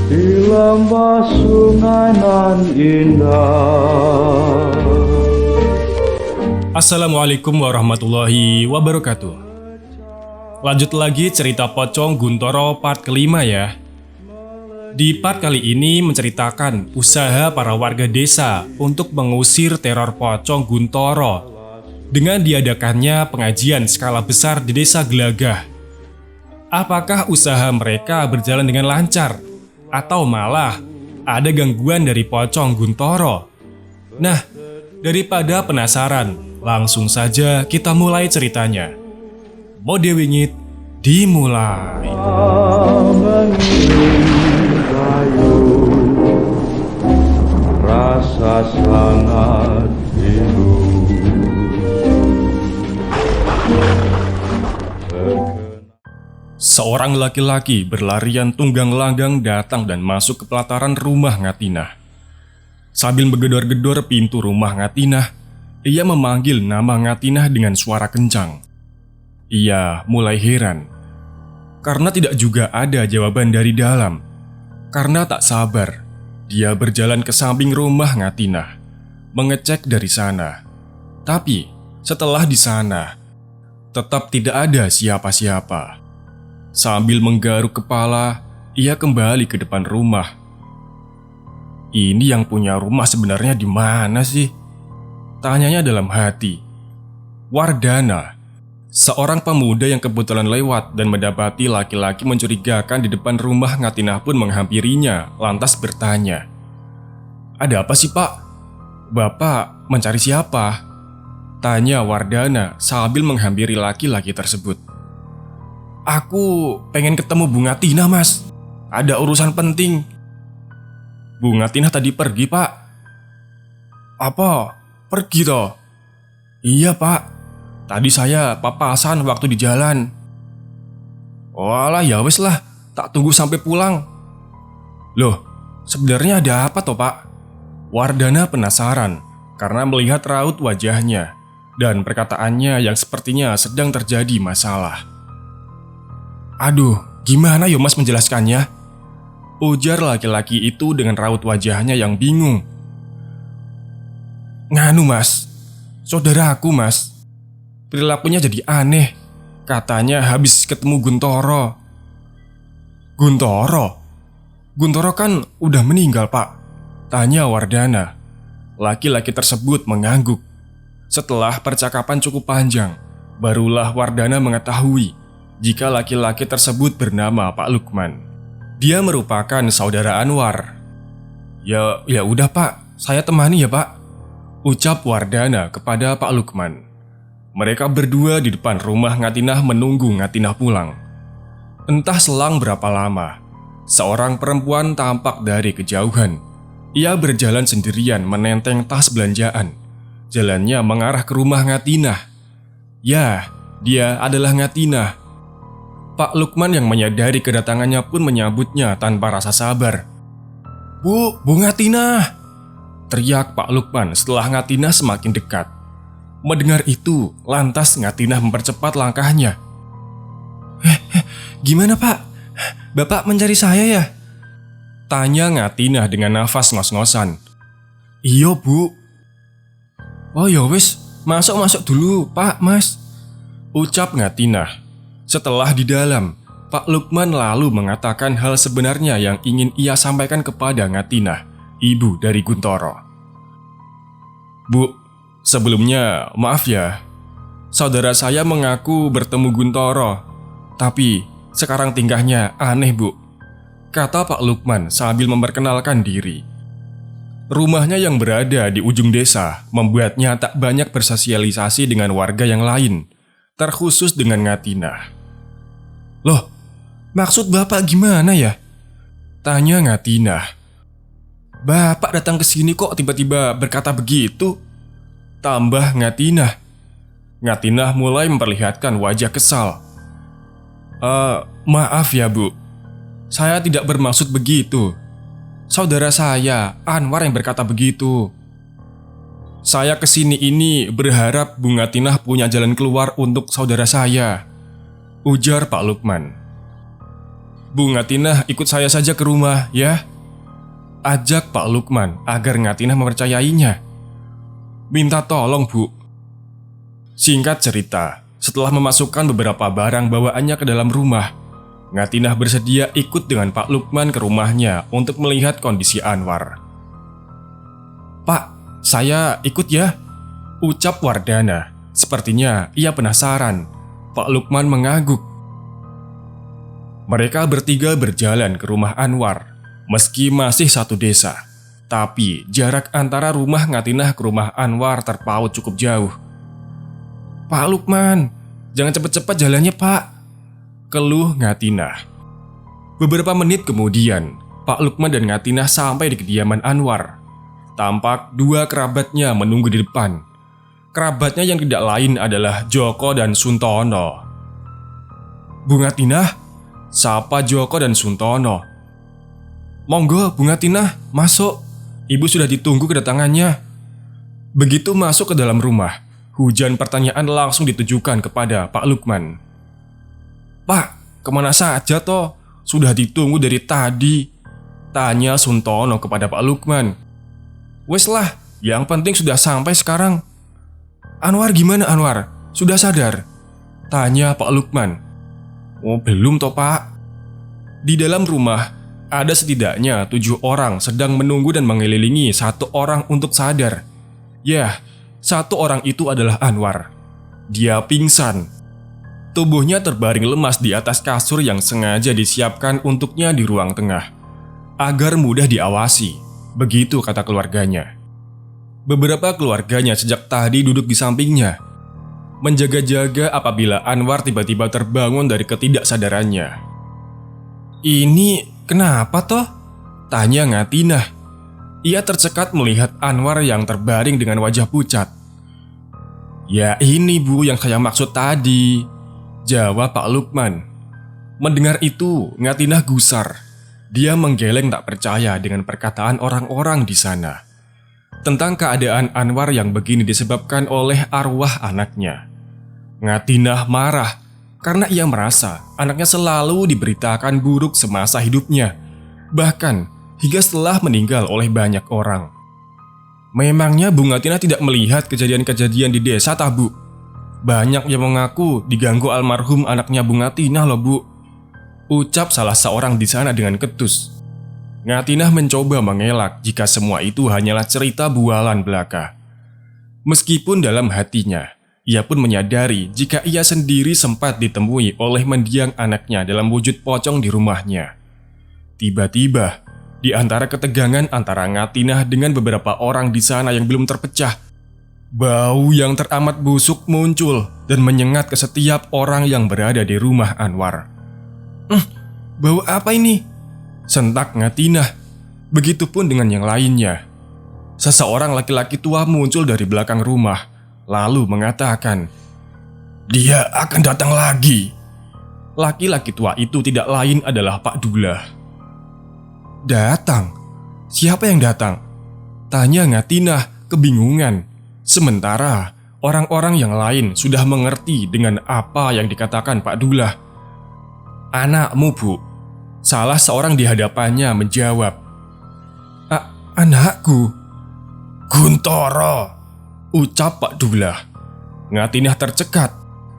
di lembah sungai nan indah. Assalamualaikum warahmatullahi wabarakatuh. Lanjut lagi cerita Pocong Guntoro part kelima ya. Di part kali ini menceritakan usaha para warga desa untuk mengusir teror pocong Guntoro dengan diadakannya pengajian skala besar di desa Gelagah. Apakah usaha mereka berjalan dengan lancar? Atau malah ada gangguan dari pocong Guntoro? Nah, daripada penasaran, langsung saja kita mulai ceritanya. Mode Wingit dimulai. Mengiring kayu, rasa sangat rindu. Seorang laki-laki berlarian tunggang langgang datang dan masuk ke pelataran rumah Ngatinah. Sambil menggedor-gedor pintu rumah Ngatinah, ia memanggil nama Ngatinah dengan suara kencang. Ia mulai heran, karena tidak juga ada jawaban dari dalam. Karena tak sabar, dia berjalan ke samping rumah Ngatinah, mengecek dari sana. Tapi setelah di sana, tetap tidak ada siapa-siapa. Sambil menggaruk kepala, ia kembali ke depan rumah. Ini yang punya rumah sebenarnya di mana sih? Tanyanya dalam hati. Wardana, seorang pemuda yang kebetulan lewat dan mendapati laki-laki mencurigakan di depan rumah Ngatinah pun menghampirinya, lantas bertanya. Ada apa sih, Pak? Bapak mencari siapa? Tanya Wardana sambil menghampiri laki-laki tersebut. Aku pengen ketemu Bu Ngatinah, Mas. Ada urusan penting. Bu Ngatinah tadi pergi, Pak. Apa? Pergi toh? Iya, Pak. Tadi saya papasan waktu di jalan. Walah, ya wes lah. Tak tunggu sampai pulang. Loh, sebenarnya ada apa toh, Pak? Wardana penasaran karena melihat raut wajahnya dan perkataannya yang sepertinya sedang terjadi masalah. Aduh, gimana yo Mas menjelaskannya? Ujar laki-laki itu dengan raut wajahnya yang bingung. Nganu Mas, saudaraku Mas. Perilakunya jadi aneh. Katanya habis ketemu Guntoro. Guntoro? Guntoro kan udah meninggal, Pak. Tanya Wardana. Laki-laki tersebut mengangguk. Setelah percakapan cukup panjang, barulah Wardana mengetahui jika laki-laki tersebut bernama Pak Lukman. Dia merupakan saudara Anwar. Ya udah Pak, saya temani ya Pak, ucap Wardana kepada Pak Lukman. Mereka berdua di depan rumah Ngatinah menunggu Ngatinah pulang. Entah selang berapa lama, seorang perempuan tampak dari kejauhan. Ia berjalan sendirian menenteng tas belanjaan. Jalannya mengarah ke rumah Ngatinah. Ya, dia adalah Ngatinah. Pak Lukman yang menyadari kedatangannya pun menyambutnya tanpa rasa sabar. Bu Ngatinah! Teriak Pak Lukman setelah Ngatinah semakin dekat. Mendengar itu, lantas Ngatinah mempercepat langkahnya. Gimana Pak? Bapak mencari saya ya? Tanya Ngatinah dengan nafas ngos-ngosan. Iya Bu. Oh ya wis, masuk dulu Pak Mas, ucap Ngatinah. Setelah di dalam, Pak Lukman lalu mengatakan hal sebenarnya yang ingin ia sampaikan kepada Ngatinah, ibu dari Guntoro. Bu, sebelumnya maaf ya, saudara saya mengaku bertemu Guntoro, tapi sekarang tingkahnya aneh Bu, kata Pak Lukman sambil memperkenalkan diri. Rumahnya yang berada di ujung desa membuatnya tak banyak bersosialisasi dengan warga yang lain, terkhusus dengan Ngatinah. Loh, maksud Bapak gimana ya? Tanya Ngatinah. Bapak datang ke sini kok tiba-tiba berkata begitu? Tambah Ngatinah. Ngatinah mulai memperlihatkan wajah kesal. Maaf ya Bu, saya tidak bermaksud begitu. Saudara saya, Anwar yang berkata begitu. Saya kesini ini berharap Bu Ngatinah punya jalan keluar untuk saudara saya, ujar Pak Lukman. Bu Ngatinah ikut saya saja ke rumah ya. Ajak Pak Lukman agar Ngatinah mempercayainya. Minta tolong Bu. Singkat cerita, setelah memasukkan beberapa barang bawaannya ke dalam rumah, Ngatinah bersedia ikut dengan Pak Lukman ke rumahnya untuk melihat kondisi Anwar. Pak, saya ikut ya, ucap Wardana. Sepertinya ia penasaran. Pak Lukman mengangguk. Mereka bertiga berjalan ke rumah Anwar. Meski masih satu desa, tapi jarak antara rumah Ngatinah ke rumah Anwar terpaut cukup jauh. Pak Lukman, jangan cepat-cepat jalannya Pak, keluh Ngatinah. Beberapa menit kemudian, Pak Lukman dan Ngatinah sampai di kediaman Anwar. Tampak dua kerabatnya menunggu di depan. Kerabatnya yang tidak lain adalah Joko dan Suntono. Bu Ngatinah, sapa Joko dan Suntono. Monggo Bu Ngatinah, masuk. Ibu sudah ditunggu kedatangannya. Begitu masuk ke dalam rumah, hujan pertanyaan langsung ditujukan kepada Pak Lukman. Pak, kemana saja toh? Sudah ditunggu dari tadi, tanya Suntono kepada Pak Lukman. Wes lah, yang penting sudah sampai sekarang. Anwar gimana Anwar? Sudah sadar? Tanya Pak Lukman. Oh belum toh Pak. Di dalam rumah ada setidaknya 7 orang sedang menunggu dan mengelilingi satu orang untuk sadar. Ya, satu orang itu adalah Anwar. Dia pingsan. Tubuhnya terbaring lemas di atas kasur yang sengaja disiapkan untuknya di ruang tengah, agar mudah diawasi, begitu kata keluarganya. Beberapa keluarganya sejak tadi duduk di sampingnya, menjaga-jaga apabila Anwar tiba-tiba terbangun dari ketidaksadarannya. Ini kenapa toh? Tanya Ngatinah. Ia tercekat melihat Anwar yang terbaring dengan wajah pucat. Ya ini Bu yang saya maksud tadi, jawab Pak Lukman. Mendengar itu, Ngatinah gusar. Dia menggeleng tak percaya dengan perkataan orang-orang di sana tentang keadaan Anwar yang begini disebabkan oleh arwah anaknya. Ngatinah marah karena ia merasa anaknya selalu diberitakan buruk semasa hidupnya, bahkan hingga setelah meninggal oleh banyak orang. Memangnya Bu Ngatinah tidak melihat kejadian-kejadian di desa tak Bu? Banyak yang mengaku diganggu almarhum anaknya Bu Ngatinah loh Bu, ucap salah seorang di sana dengan ketus. Ngatinah mencoba mengelak jika semua itu hanyalah cerita bualan belaka. Meskipun dalam hatinya ia pun menyadari jika ia sendiri sempat ditemui oleh mendiang anaknya dalam wujud pocong di rumahnya. Tiba-tiba, di antara ketegangan antara Ngatinah dengan beberapa orang di sana yang belum terpecah, bau yang teramat busuk muncul dan menyengat ke setiap orang yang berada di rumah Anwar. Bau apa ini? Sentak Ngatinah. Begitupun dengan yang lainnya. Seseorang laki-laki tua muncul dari belakang rumah, lalu mengatakan, "Dia akan datang lagi." Laki-laki tua itu tidak lain adalah Pak Dullah. Datang? Siapa yang datang? Tanya Ngatinah kebingungan. Sementara orang-orang yang lain sudah mengerti dengan apa yang dikatakan Pak Dullah. Anakmu Bu, salah seorang di hadapannya menjawab. Anakku? Guntoro, ucap Pak Dullah. Ngatinah tercekat.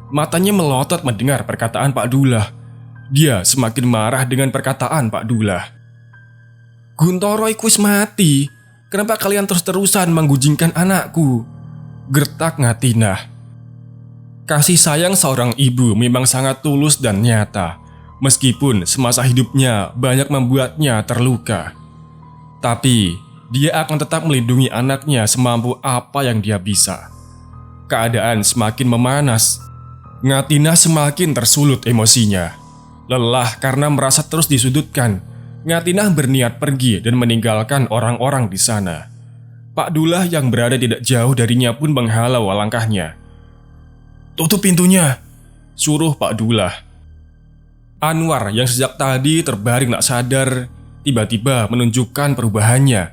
Matanya melotot mendengar perkataan Pak Dullah. Dia semakin marah dengan perkataan Pak Dullah. Guntoro iku wis mati. Kenapa kalian terus-terusan menggujingkan anakku? Gertak Ngatinah. Kasih sayang seorang ibu memang sangat tulus dan nyata, meskipun semasa hidupnya banyak membuatnya terluka. Tapi dia akan tetap melindungi anaknya semampu apa yang dia bisa. Keadaan semakin memanas. Ngatinah semakin tersulut emosinya. Lelah karena merasa terus disudutkan, Ngatinah berniat pergi dan meninggalkan orang-orang di sana. Pak Dullah yang berada tidak jauh darinya pun menghalau langkahnya. "Tutup pintunya," suruh Pak Dullah. Anwar yang sejak tadi terbaring tak sadar, tiba-tiba menunjukkan perubahannya.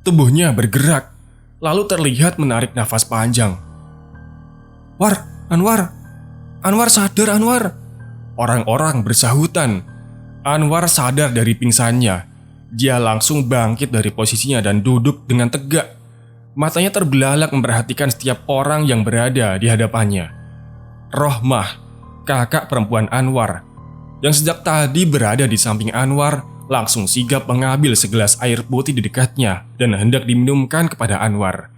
Tubuhnya bergerak, lalu terlihat menarik nafas panjang. Anwar sadar Anwar." Orang-orang bersahutan. Anwar sadar dari pingsannya. Dia langsung bangkit dari posisinya dan duduk dengan tegak. Matanya terbelalak memperhatikan setiap orang yang berada di hadapannya. Rohmah, kakak perempuan Anwar, yang sejak tadi berada di samping Anwar, langsung sigap mengambil segelas air putih di dekatnya dan hendak diminumkan kepada Anwar.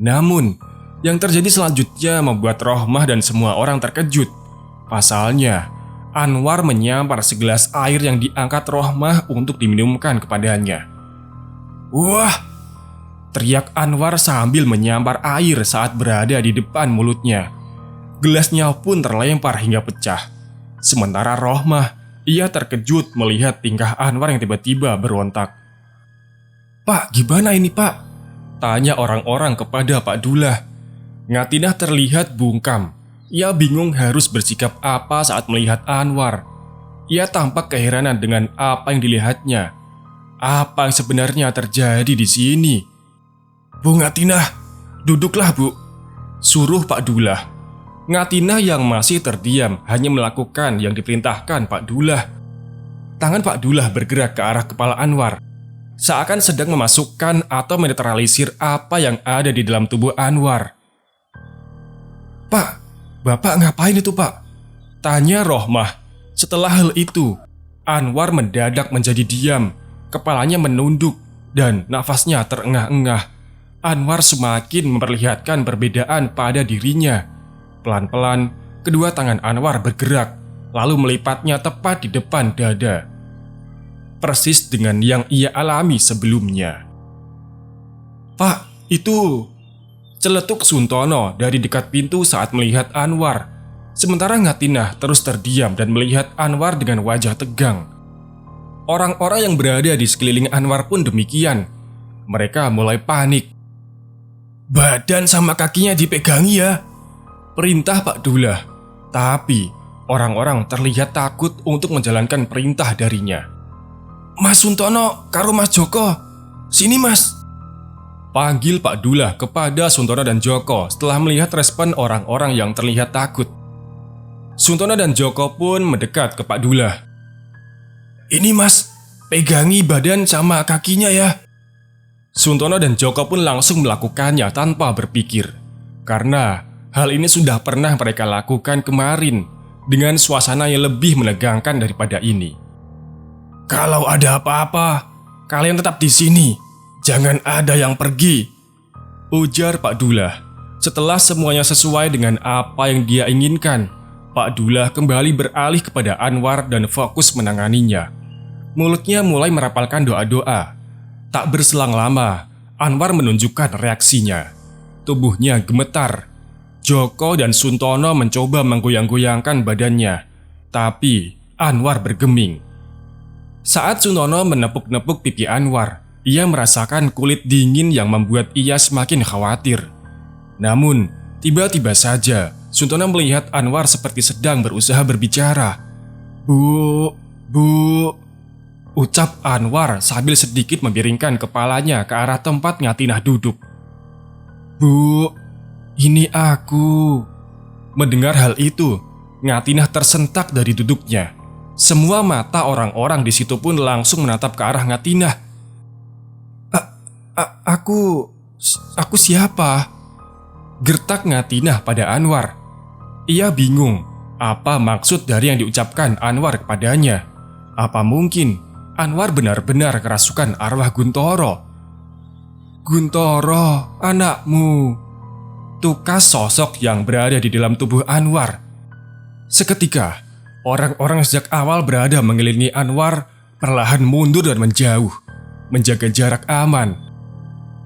Namun, yang terjadi selanjutnya membuat Rohmah dan semua orang terkejut. Pasalnya, Anwar menyampar segelas air yang diangkat Rohmah untuk diminumkan kepadanya. "Wah!" teriak Anwar sambil menyampar air saat berada di depan mulutnya. Gelasnya pun terlempar hingga pecah. Sementara Rohmah, ia terkejut melihat tingkah Anwar yang tiba-tiba berontak. "Pak, gimana ini pak?" tanya orang-orang kepada Pak Dullah. Ngatinah terlihat bungkam. Ia bingung harus bersikap apa saat melihat Anwar. Ia tampak keheranan dengan apa yang dilihatnya. Apa yang sebenarnya terjadi di sini? "Bu Ngatinah, duduklah bu," suruh Pak Dullah. Ngatinah yang masih terdiam hanya melakukan yang diperintahkan Pak Dullah. Tangan Pak Dullah bergerak ke arah kepala Anwar, seakan sedang memasukkan atau menetralisir apa yang ada di dalam tubuh Anwar. "Pak, bapak ngapain itu pak?" tanya Rohmah. Setelah hal itu, Anwar mendadak menjadi diam, kepalanya menunduk dan nafasnya terengah-engah. Anwar semakin memperlihatkan perbedaan pada dirinya. Pelan-pelan, kedua tangan Anwar bergerak, lalu melipatnya tepat di depan dada. Persis dengan yang ia alami sebelumnya. "Pak, itu..." celetuk Suntono dari dekat pintu saat melihat Anwar. Sementara Ngatinah terus terdiam dan melihat Anwar dengan wajah tegang. Orang-orang yang berada di sekeliling Anwar pun demikian. Mereka mulai panik. "Badan sama kakinya dipegangi ya," perintah Pak Dullah. Tapi orang-orang terlihat takut untuk menjalankan perintah darinya. "Mas Suntono karo Mas Joko, sini mas," panggil Pak Dullah kepada Suntono dan Joko setelah melihat respon orang-orang yang terlihat takut. Suntono dan Joko pun mendekat ke Pak Dullah. "Ini mas, pegangi badan sama kakinya ya." Suntono dan Joko pun langsung melakukannya tanpa berpikir. Karena hal ini sudah pernah mereka lakukan kemarin dengan suasana yang lebih menegangkan daripada ini. "Kalau ada apa-apa, kalian tetap di sini. Jangan ada yang pergi," ujar Pak Dullah. Setelah semuanya sesuai dengan apa yang dia inginkan, Pak Dullah kembali beralih kepada Anwar dan fokus menanganinya. Mulutnya mulai merapalkan doa-doa. Tak berselang lama, Anwar menunjukkan reaksinya. Tubuhnya gemetar. Joko dan Suntono mencoba menggoyang-goyangkan badannya, tapi Anwar bergeming. Saat Suntono menepuk-nepuk pipi Anwar, ia merasakan kulit dingin yang membuat ia semakin khawatir. Namun, tiba-tiba saja Suntono melihat Anwar seperti sedang berusaha berbicara. Bu, ucap Anwar sambil sedikit memiringkan kepalanya ke arah tempat Ngatinah duduk. "Bu, ini aku." Mendengar hal itu, Ngatinah tersentak dari duduknya. Semua mata orang-orang di situ pun langsung menatap ke arah Ngatinah. Aku siapa?" gertak Ngatinah pada Anwar. Ia bingung apa maksud dari yang diucapkan Anwar kepadanya. Apa mungkin Anwar benar-benar kerasukan arwah Guntoro? "Guntoro, anakmu," tukas sosok yang berada di dalam tubuh Anwar. Seketika, orang-orang sejak awal berada mengelilingi Anwar perlahan mundur dan menjauh, menjaga jarak aman.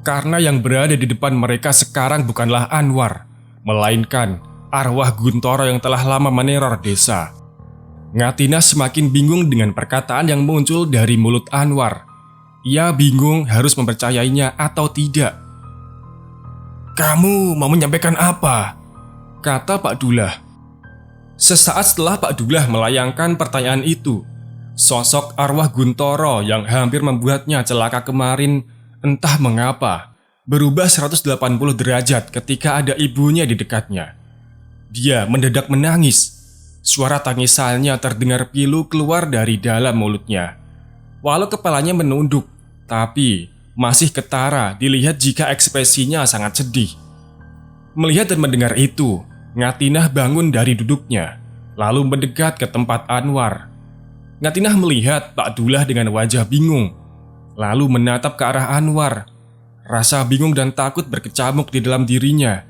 Karena yang berada di depan mereka sekarang bukanlah Anwar, melainkan arwah Guntoro yang telah lama meneror desa. Ngatinah semakin bingung dengan perkataan yang muncul dari mulut Anwar. Ia bingung harus mempercayainya atau tidak. "Kamu mau menyampaikan apa?" kata Pak Dullah. Sesaat setelah Pak Dullah melayangkan pertanyaan itu, sosok arwah Guntoro yang hampir membuatnya celaka kemarin entah mengapa berubah 180 derajat ketika ada ibunya di dekatnya. Dia mendadak menangis. Suara tangisannya terdengar pilu keluar dari dalam mulutnya. Walau kepalanya menunduk, tapi masih ketara dilihat jika ekspresinya sangat sedih. Melihat dan mendengar itu, Ngatinah bangun dari duduknya, lalu mendekat ke tempat Anwar. Ngatinah melihat Pak Dullah dengan wajah bingung, lalu menatap ke arah Anwar. Rasa bingung dan takut berkecamuk di dalam dirinya.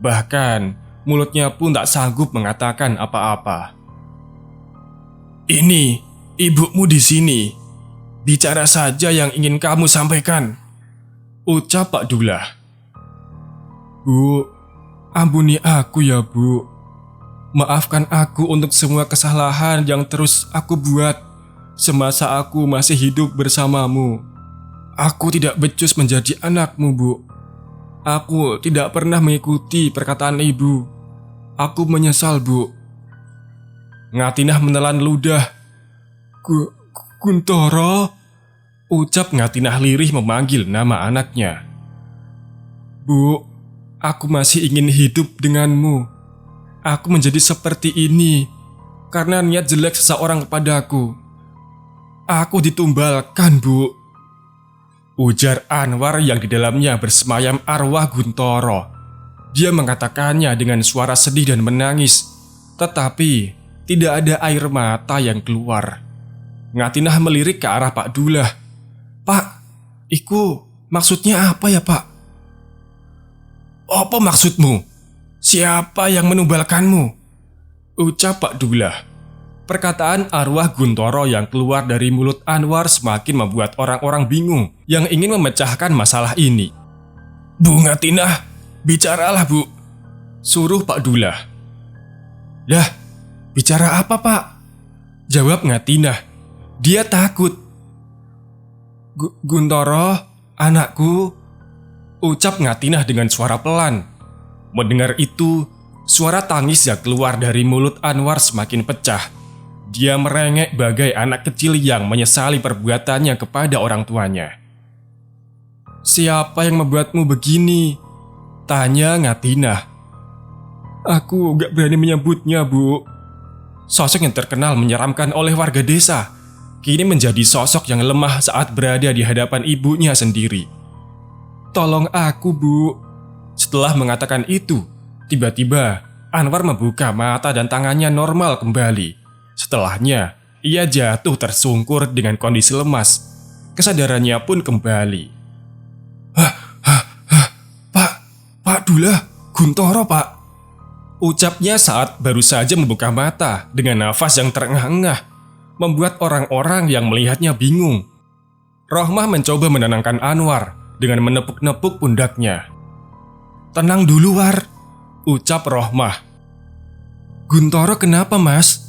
Bahkan, mulutnya pun tak sanggup mengatakan apa-apa. "Ini, ibumu di sini. Bicara saja yang ingin kamu sampaikan," ucap Pak Dullah. "Bu, ampuni aku ya Bu. Maafkan aku untuk semua kesalahan yang terus aku buat semasa aku masih hidup bersamamu. Aku tidak becus menjadi anakmu, Bu. Aku tidak pernah mengikuti perkataan ibu. Aku menyesal, Bu." Ngatinah menelan ludah. "Guntoro," ucap Ngatinah lirih memanggil nama anaknya. "Bu, aku masih ingin hidup denganmu. Aku menjadi seperti ini karena niat jelek seseorang kepadaku. Aku ditumbalkan, Bu," ujar Anwar yang di dalamnya bersemayam arwah Guntoro. Dia mengatakannya dengan suara sedih dan menangis, tetapi tidak ada air mata yang keluar. Ngatinah melirik ke arah Pak Dullah. "Pak, iku maksudnya apa ya, Pak?" "Apa maksudmu? Siapa yang menumbalkanmu?" ucap Pak Dullah. Perkataan arwah Guntoro yang keluar dari mulut Anwar semakin membuat orang-orang bingung yang ingin memecahkan masalah ini. "Bu Ngatinah, bicaralah, Bu," suruh Pak Dullah. "Lah, bicara apa, Pak?" jawab Ngatinah. Dia takut. "Guntoro, anakku," ucap Ngatinah dengan suara pelan. Mendengar itu, suara tangis yang keluar dari mulut Anwar semakin pecah. Dia merengek bagai anak kecil yang menyesali perbuatannya kepada orang tuanya. "Siapa yang membuatmu begini?" tanya Ngatinah. "Aku gak berani menyebutnya, Bu." Sosok yang terkenal menyeramkan oleh warga desa kini menjadi sosok yang lemah saat berada di hadapan ibunya sendiri. "Tolong aku, Bu." Setelah mengatakan itu, tiba-tiba Anwar membuka mata dan tangannya normal kembali. Setelahnya, ia jatuh tersungkur dengan kondisi lemas. Kesadarannya pun kembali. Pak Dullah, Guntoro, Pak," ucapnya saat baru saja membuka mata dengan nafas yang terengah-engah, membuat orang-orang yang melihatnya bingung. Rohmah mencoba menenangkan Anwar dengan menepuk-nepuk pundaknya. "Tenang dulu, War," ucap Rohmah. "Guntoro kenapa, Mas?"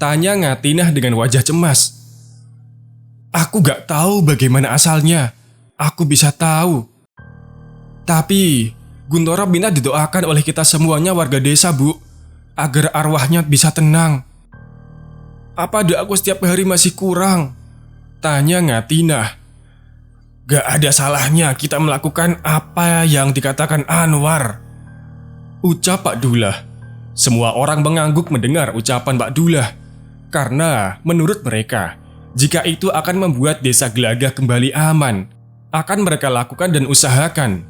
tanya Ngatinah dengan wajah cemas. "Aku gak tahu bagaimana asalnya. Aku bisa tahu. Tapi Guntoro minta didoakan oleh kita semuanya warga desa, Bu, agar arwahnya bisa tenang." "Apa doa aku setiap hari masih kurang?" tanya Ngatinah. "Gak ada salahnya kita melakukan apa yang dikatakan Anwar," ucap Pak Dullah. Semua orang mengangguk mendengar ucapan Pak Dullah, karena menurut mereka, jika itu akan membuat desa Gelagah kembali aman, akan mereka lakukan dan usahakan.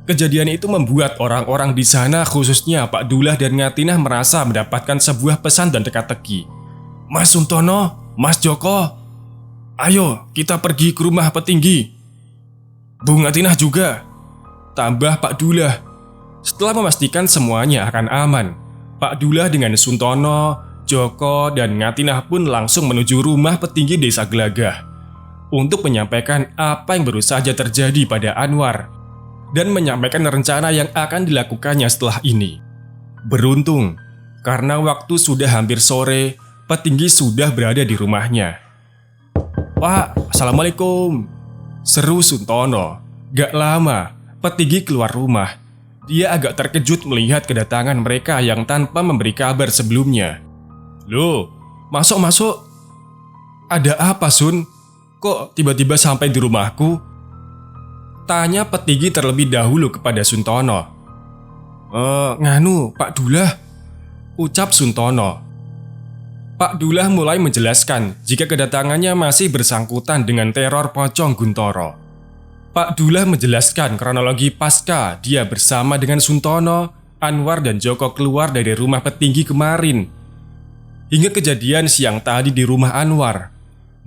Kejadian itu membuat orang-orang di sana, khususnya Pak Dullah dan Ngatinah, merasa mendapatkan sebuah pesan dan teka-teki. "Mas Suntono, Mas Joko, ayo kita pergi ke rumah petinggi. Bu Ngatinah juga," tambah Pak Dullah. Setelah memastikan semuanya akan aman, Pak Dullah dengan Suntono, Joko, dan Ngatinah pun langsung menuju rumah petinggi desa Gelagah untuk menyampaikan apa yang baru saja terjadi pada Anwar dan menyampaikan rencana yang akan dilakukannya setelah ini. Beruntung, karena waktu sudah hampir sore, petinggi sudah berada di rumahnya. "Pak, Assalamualaikum," seru Suntono. Gak lama, petinggi keluar rumah. Dia agak terkejut melihat kedatangan mereka yang tanpa memberi kabar sebelumnya. "Loh, masuk. Ada apa, Sun? Kok tiba-tiba sampai di rumahku?" tanya petinggi terlebih dahulu kepada Suntono. Nganu, Pak Dullah," ucap Suntono. Pak Dullah mulai menjelaskan jika kedatangannya masih bersangkutan dengan teror pocong Guntoro. Pak Dullah menjelaskan kronologi pasca dia bersama dengan Suntono, Anwar dan Joko keluar dari rumah petinggi kemarin, hingga kejadian siang tadi di rumah Anwar.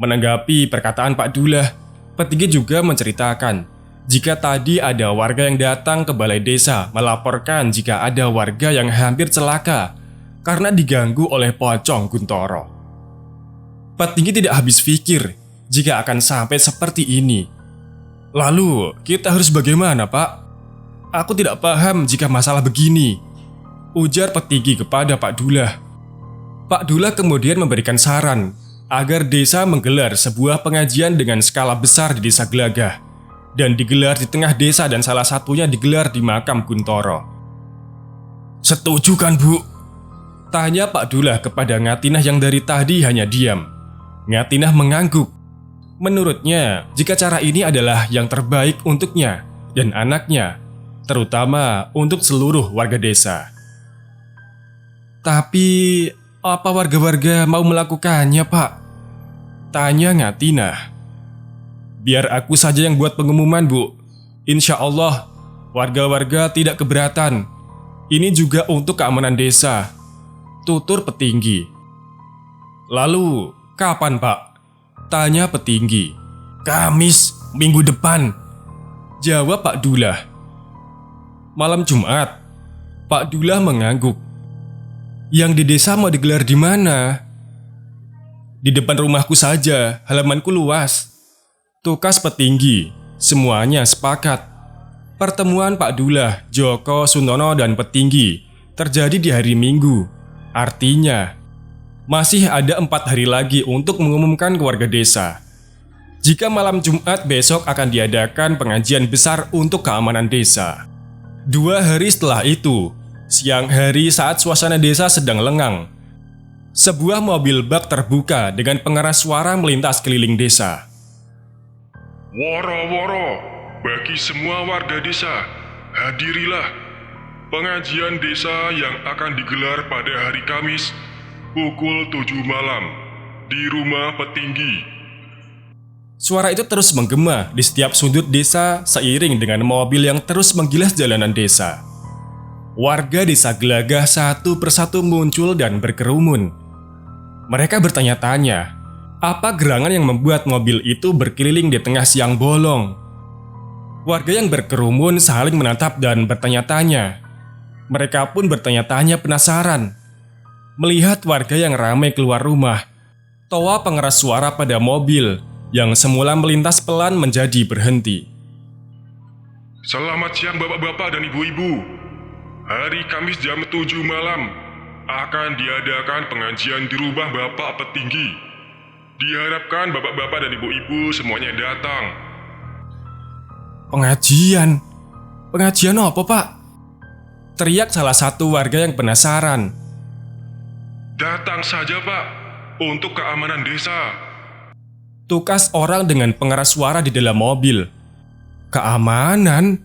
Menanggapi perkataan Pak Dullah, petinggi juga menceritakan jika tadi ada warga yang datang ke balai desa melaporkan jika ada warga yang hampir celaka karena diganggu oleh pocong Guntoro. Petinggi tidak habis pikir jika akan sampai seperti ini. Lalu, kita harus bagaimana, Pak? Aku tidak paham jika masalah begini, ujar petinggi kepada Pak Dullah. Pak Dullah kemudian memberikan saran agar desa menggelar sebuah pengajian dengan skala besar di desa Gelagah, dan digelar di tengah desa dan salah satunya digelar di makam Guntoro. Setuju kan, Bu? Tanya Pak Dullah kepada Ngatinah yang dari tadi hanya diam. Ngatinah mengangguk. Menurutnya, jika cara ini adalah yang terbaik untuknya dan anaknya, terutama untuk seluruh warga desa. Tapi, apa warga-warga mau melakukannya, Pak? Tanya Ngatinah. Biar aku saja yang buat pengumuman, Bu. Insya Allah, warga-warga tidak keberatan. Ini juga untuk keamanan desa, tutur petinggi. Lalu, kapan, Pak? Tanya petinggi. Kamis, minggu depan, jawab Pak Dullah. Malam Jumat, Pak Dullah mengangguk. Yang di desa mau digelar di mana? Di depan rumahku saja, halamanku luas, tukas petinggi. Semuanya sepakat. Pertemuan Pak Dullah, Joko, Suntono, dan petinggi terjadi di hari Minggu. Artinya, masih ada 4 hari lagi untuk mengumumkan ke warga desa jika malam Jumat besok akan diadakan pengajian besar untuk keamanan desa. 2 hari setelah itu, siang hari saat suasana desa sedang lengang, sebuah mobil bak terbuka dengan pengeras suara melintas keliling desa. Woro-woro, bagi semua warga desa, hadirilah pengajian desa yang akan digelar pada hari Kamis pukul 7 malam di rumah petinggi. Suara itu terus menggema di setiap sudut desa seiring dengan mobil yang terus menggilas jalanan desa. Warga desa Gelagah satu persatu muncul dan berkerumun. Mereka bertanya-tanya, apa gerangan yang membuat mobil itu berkeliling di tengah siang bolong? Warga yang berkerumun saling menatap dan bertanya-tanya. Mereka pun bertanya-tanya penasaran melihat warga yang ramai keluar rumah. Toa pengeras suara pada mobil yang semula melintas pelan menjadi berhenti. Selamat siang bapak-bapak dan ibu-ibu. Hari Kamis jam 7 malam akan diadakan pengajian di rumah Bapak Petinggi. Diharapkan bapak-bapak dan ibu-ibu semuanya datang. Pengajian? Pengajian apa, Pak? Teriak salah satu warga yang penasaran. Datang saja, Pak, untuk keamanan desa. Tukas orang dengan pengeras suara di dalam mobil. Keamanan?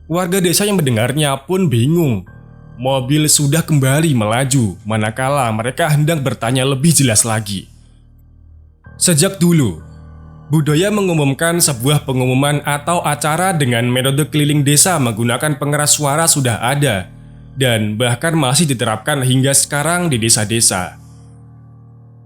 Warga desa yang mendengarnya pun bingung. Mobil sudah kembali melaju, manakala mereka hendak bertanya lebih jelas lagi. Sejak dulu, budaya mengumumkan sebuah pengumuman atau acara dengan metode keliling desa menggunakan pengeras suara sudah ada dan bahkan masih diterapkan hingga sekarang di desa-desa.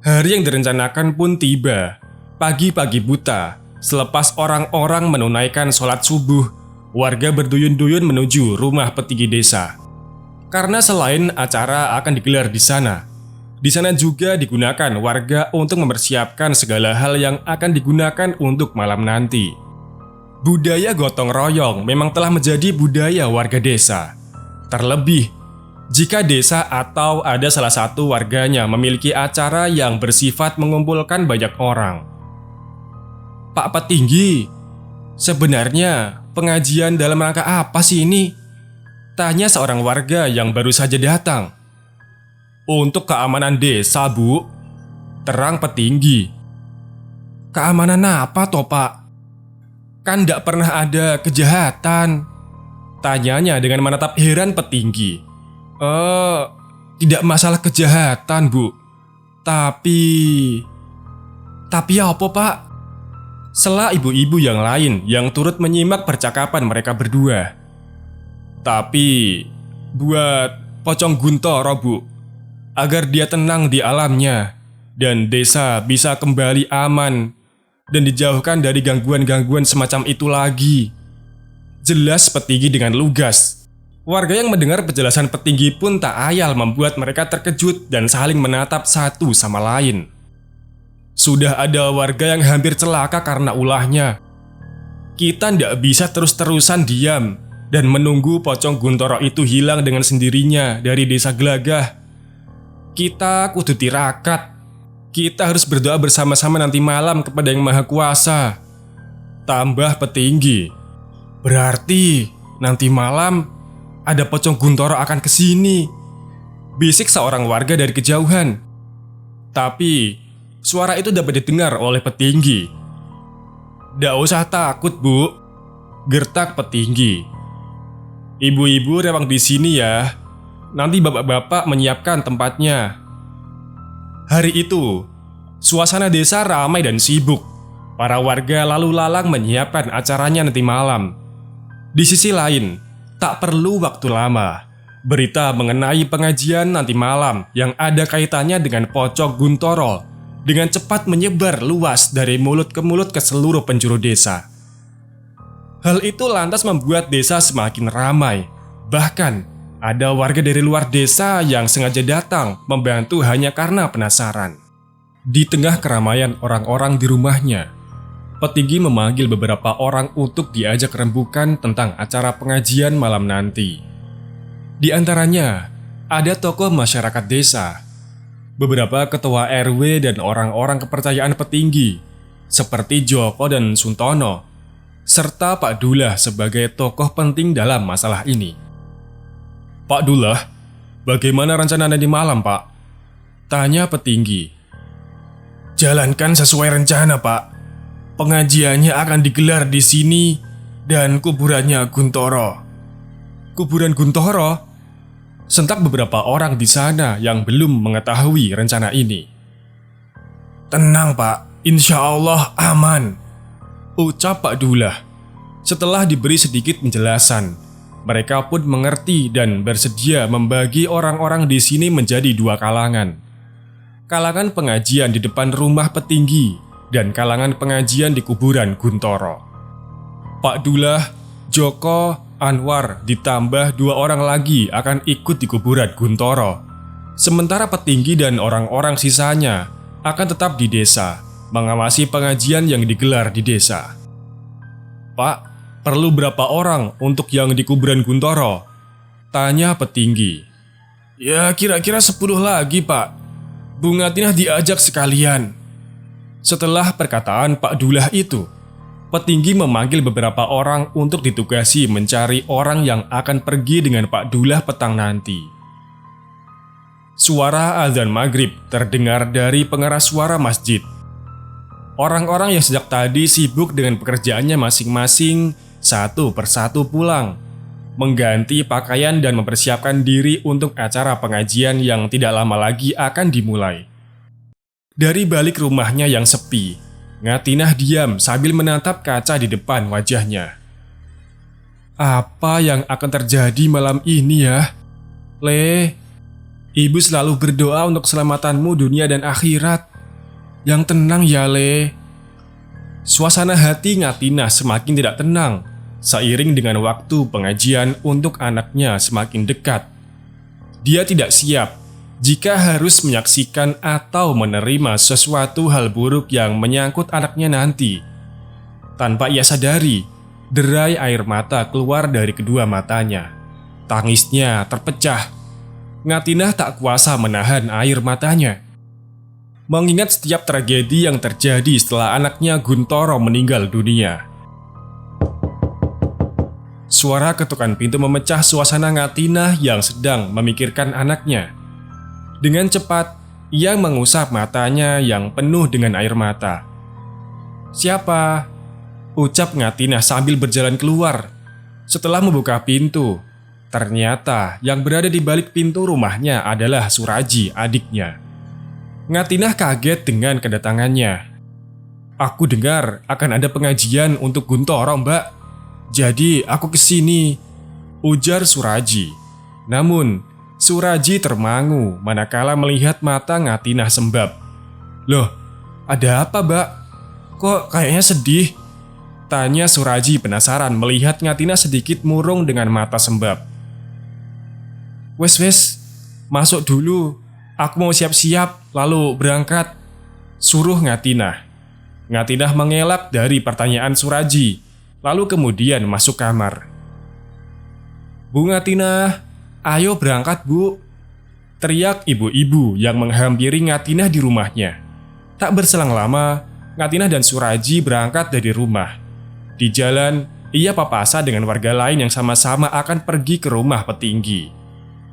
Hari yang direncanakan pun tiba, pagi-pagi buta, selepas orang-orang menunaikan sholat subuh, warga berduyun-duyun menuju rumah petinggi desa. Karena selain acara akan digelar di sana juga digunakan warga untuk mempersiapkan segala hal yang akan digunakan untuk malam nanti. Budaya gotong royong memang telah menjadi budaya warga desa. Terlebih, jika desa atau ada salah satu warganya memiliki acara yang bersifat mengumpulkan banyak orang. Pak Petinggi, sebenarnya pengajian dalam rangka apa sih ini? Tanya seorang warga yang baru saja datang. Untuk keamanan desa, Bu, terang petinggi. Keamanan apa toh, Pak? Kan tidak pernah ada kejahatan. Tanyanya dengan menatap heran petinggi. Tidak masalah kejahatan, Bu. Tapi apa, Pak? Sela ibu-ibu yang lain yang turut menyimak percakapan mereka berdua. Tapi buat Pocong Guntoro, Bu, agar dia tenang di alamnya dan desa bisa kembali aman dan dijauhkan dari gangguan-gangguan semacam itu lagi. Jelas Petinggi dengan lugas. Warga yang mendengar penjelasan Petinggi pun tak ayal membuat mereka terkejut dan saling menatap satu sama lain. Sudah ada warga yang hampir celaka karena ulahnya. Kita tidak bisa terus-terusan diam dan menunggu Pocong Guntoro itu hilang dengan sendirinya dari desa Gelagah. Kita kudu tirakat. Kita harus berdoa bersama-sama nanti malam kepada Yang Maha Kuasa. Tambah Petinggi. Berarti nanti malam ada Pocong Guntoro akan kesini, bisik seorang warga dari kejauhan. Tapi suara itu dapat didengar oleh Petinggi. "Ndak usah takut, Bu," gertak Petinggi. "Ibu-ibu rewang di sini ya. Nanti bapak-bapak menyiapkan tempatnya." Hari itu, suasana desa ramai dan sibuk. Para warga lalu lalang menyiapkan acaranya nanti malam. Di sisi lain, tak perlu waktu lama. Berita mengenai pengajian nanti malam yang ada kaitannya dengan Pocong Guntoro dengan cepat menyebar luas dari mulut ke mulut ke seluruh penjuru desa. Hal itu lantas membuat desa semakin ramai. Bahkan ada warga dari luar desa yang sengaja datang membantu hanya karena penasaran. Di tengah keramaian orang-orang di rumahnya, Petinggi memanggil beberapa orang untuk diajak rembukan tentang acara pengajian malam nanti. Di antaranya, ada tokoh masyarakat desa, beberapa ketua RW dan orang-orang kepercayaan Petinggi, seperti Joko dan Suntono, serta Pak Dullah sebagai tokoh penting dalam masalah ini. "Pak Dullah, bagaimana rencana nanti malam, Pak?" tanya Petinggi. "Jalankan sesuai rencana, Pak. Pengajiannya akan digelar di sini dan kuburannya Guntoro." "Kuburan Guntoro?" sentak beberapa orang di sana yang belum mengetahui rencana ini. "Tenang, Pak, insya Allah aman," ucap Pak Dullah. Setelah diberi sedikit penjelasan, mereka pun mengerti dan bersedia membagi orang-orang di sini menjadi dua kalangan. Kalangan pengajian di depan rumah Petinggi dan kalangan pengajian di kuburan Guntoro. Pak Dullah, Joko, Anwar ditambah 2 orang lagi akan ikut di kuburan Guntoro. Sementara Petinggi dan orang-orang sisanya akan tetap di desa, mengawasi pengajian yang digelar di desa. "Pak, perlu berapa orang untuk yang di kuburan Guntoro?" tanya Petinggi. "Ya kira-kira 10 lagi, Pak. Bu Ngatinah diajak sekalian." Setelah perkataan Pak Dullah itu, Petinggi memanggil beberapa orang untuk ditugasi mencari orang yang akan pergi dengan Pak Dullah petang nanti. Suara azan maghrib terdengar dari pengeras suara masjid. Orang-orang yang sejak tadi sibuk dengan pekerjaannya masing-masing satu persatu pulang, mengganti pakaian dan mempersiapkan diri untuk acara pengajian yang tidak lama lagi akan dimulai. Dari balik rumahnya yang sepi, Ngatinah diam sambil menatap kaca di depan wajahnya. "Apa yang akan terjadi malam ini ya? Le, ibu selalu berdoa untuk keselamatanmu dunia dan akhirat. Yang tenang ya, Le." Suasana hati Ngatinah semakin tidak tenang seiring dengan waktu pengajian untuk anaknya semakin dekat. Dia tidak siap jika harus menyaksikan atau menerima sesuatu hal buruk yang menyangkut anaknya nanti. Tanpa ia sadari, derai air mata keluar dari kedua matanya. Tangisnya terpecah. Ngatinah tak kuasa menahan air matanya. Mengingat setiap tragedi yang terjadi setelah anaknya Guntoro meninggal dunia. Suara ketukan pintu memecah suasana Ngatinah yang sedang memikirkan anaknya. Dengan cepat, ia mengusap matanya yang penuh dengan air mata. "Siapa?" ucap Ngatinah sambil berjalan keluar. Setelah membuka pintu, ternyata yang berada di balik pintu rumahnya adalah Suraji, adiknya. Ngatinah kaget dengan kedatangannya. "Aku dengar akan ada pengajian untuk Guntoro, Mbak. Jadi aku kesini," ujar Suraji. Namun, Suraji termangu manakala melihat mata Ngatinah sembab. "Loh, ada apa, Mbak? Kok kayaknya sedih?" tanya Suraji penasaran melihat Ngatinah sedikit murung dengan mata sembab. Wes, masuk dulu. Aku mau siap-siap lalu berangkat," suruh Ngatinah. Ngatinah mengelak dari pertanyaan Suraji, lalu kemudian masuk kamar. "Bu Ngatinah, ayo berangkat, Bu," teriak ibu-ibu yang menghampiri Ngatinah di rumahnya. Tak berselang lama, Ngatinah dan Suraji berangkat dari rumah. Di jalan, ia papasan dengan warga lain yang sama-sama akan pergi ke rumah petinggi.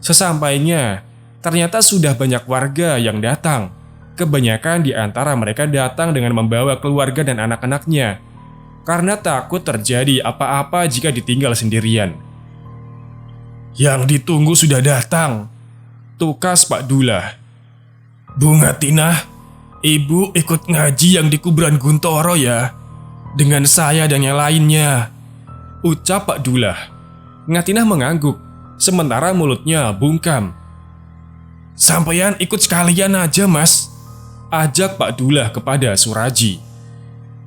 Sesampainya, ternyata sudah banyak warga yang datang. Kebanyakan di antara mereka datang dengan membawa keluarga dan anak-anaknya, karena takut terjadi apa-apa jika ditinggal sendirian. "Yang ditunggu sudah datang," tukas Pak Dullah. "Bu Ngatinah, Ibu ikut ngaji yang di kuburan Guntoro ya, dengan saya dan yang lainnya," ucap Pak Dullah. Ngatinah mengangguk, sementara mulutnya bungkam. "Sampeyan ikut sekalian aja, Mas," ajak Pak Dullah kepada Suraji.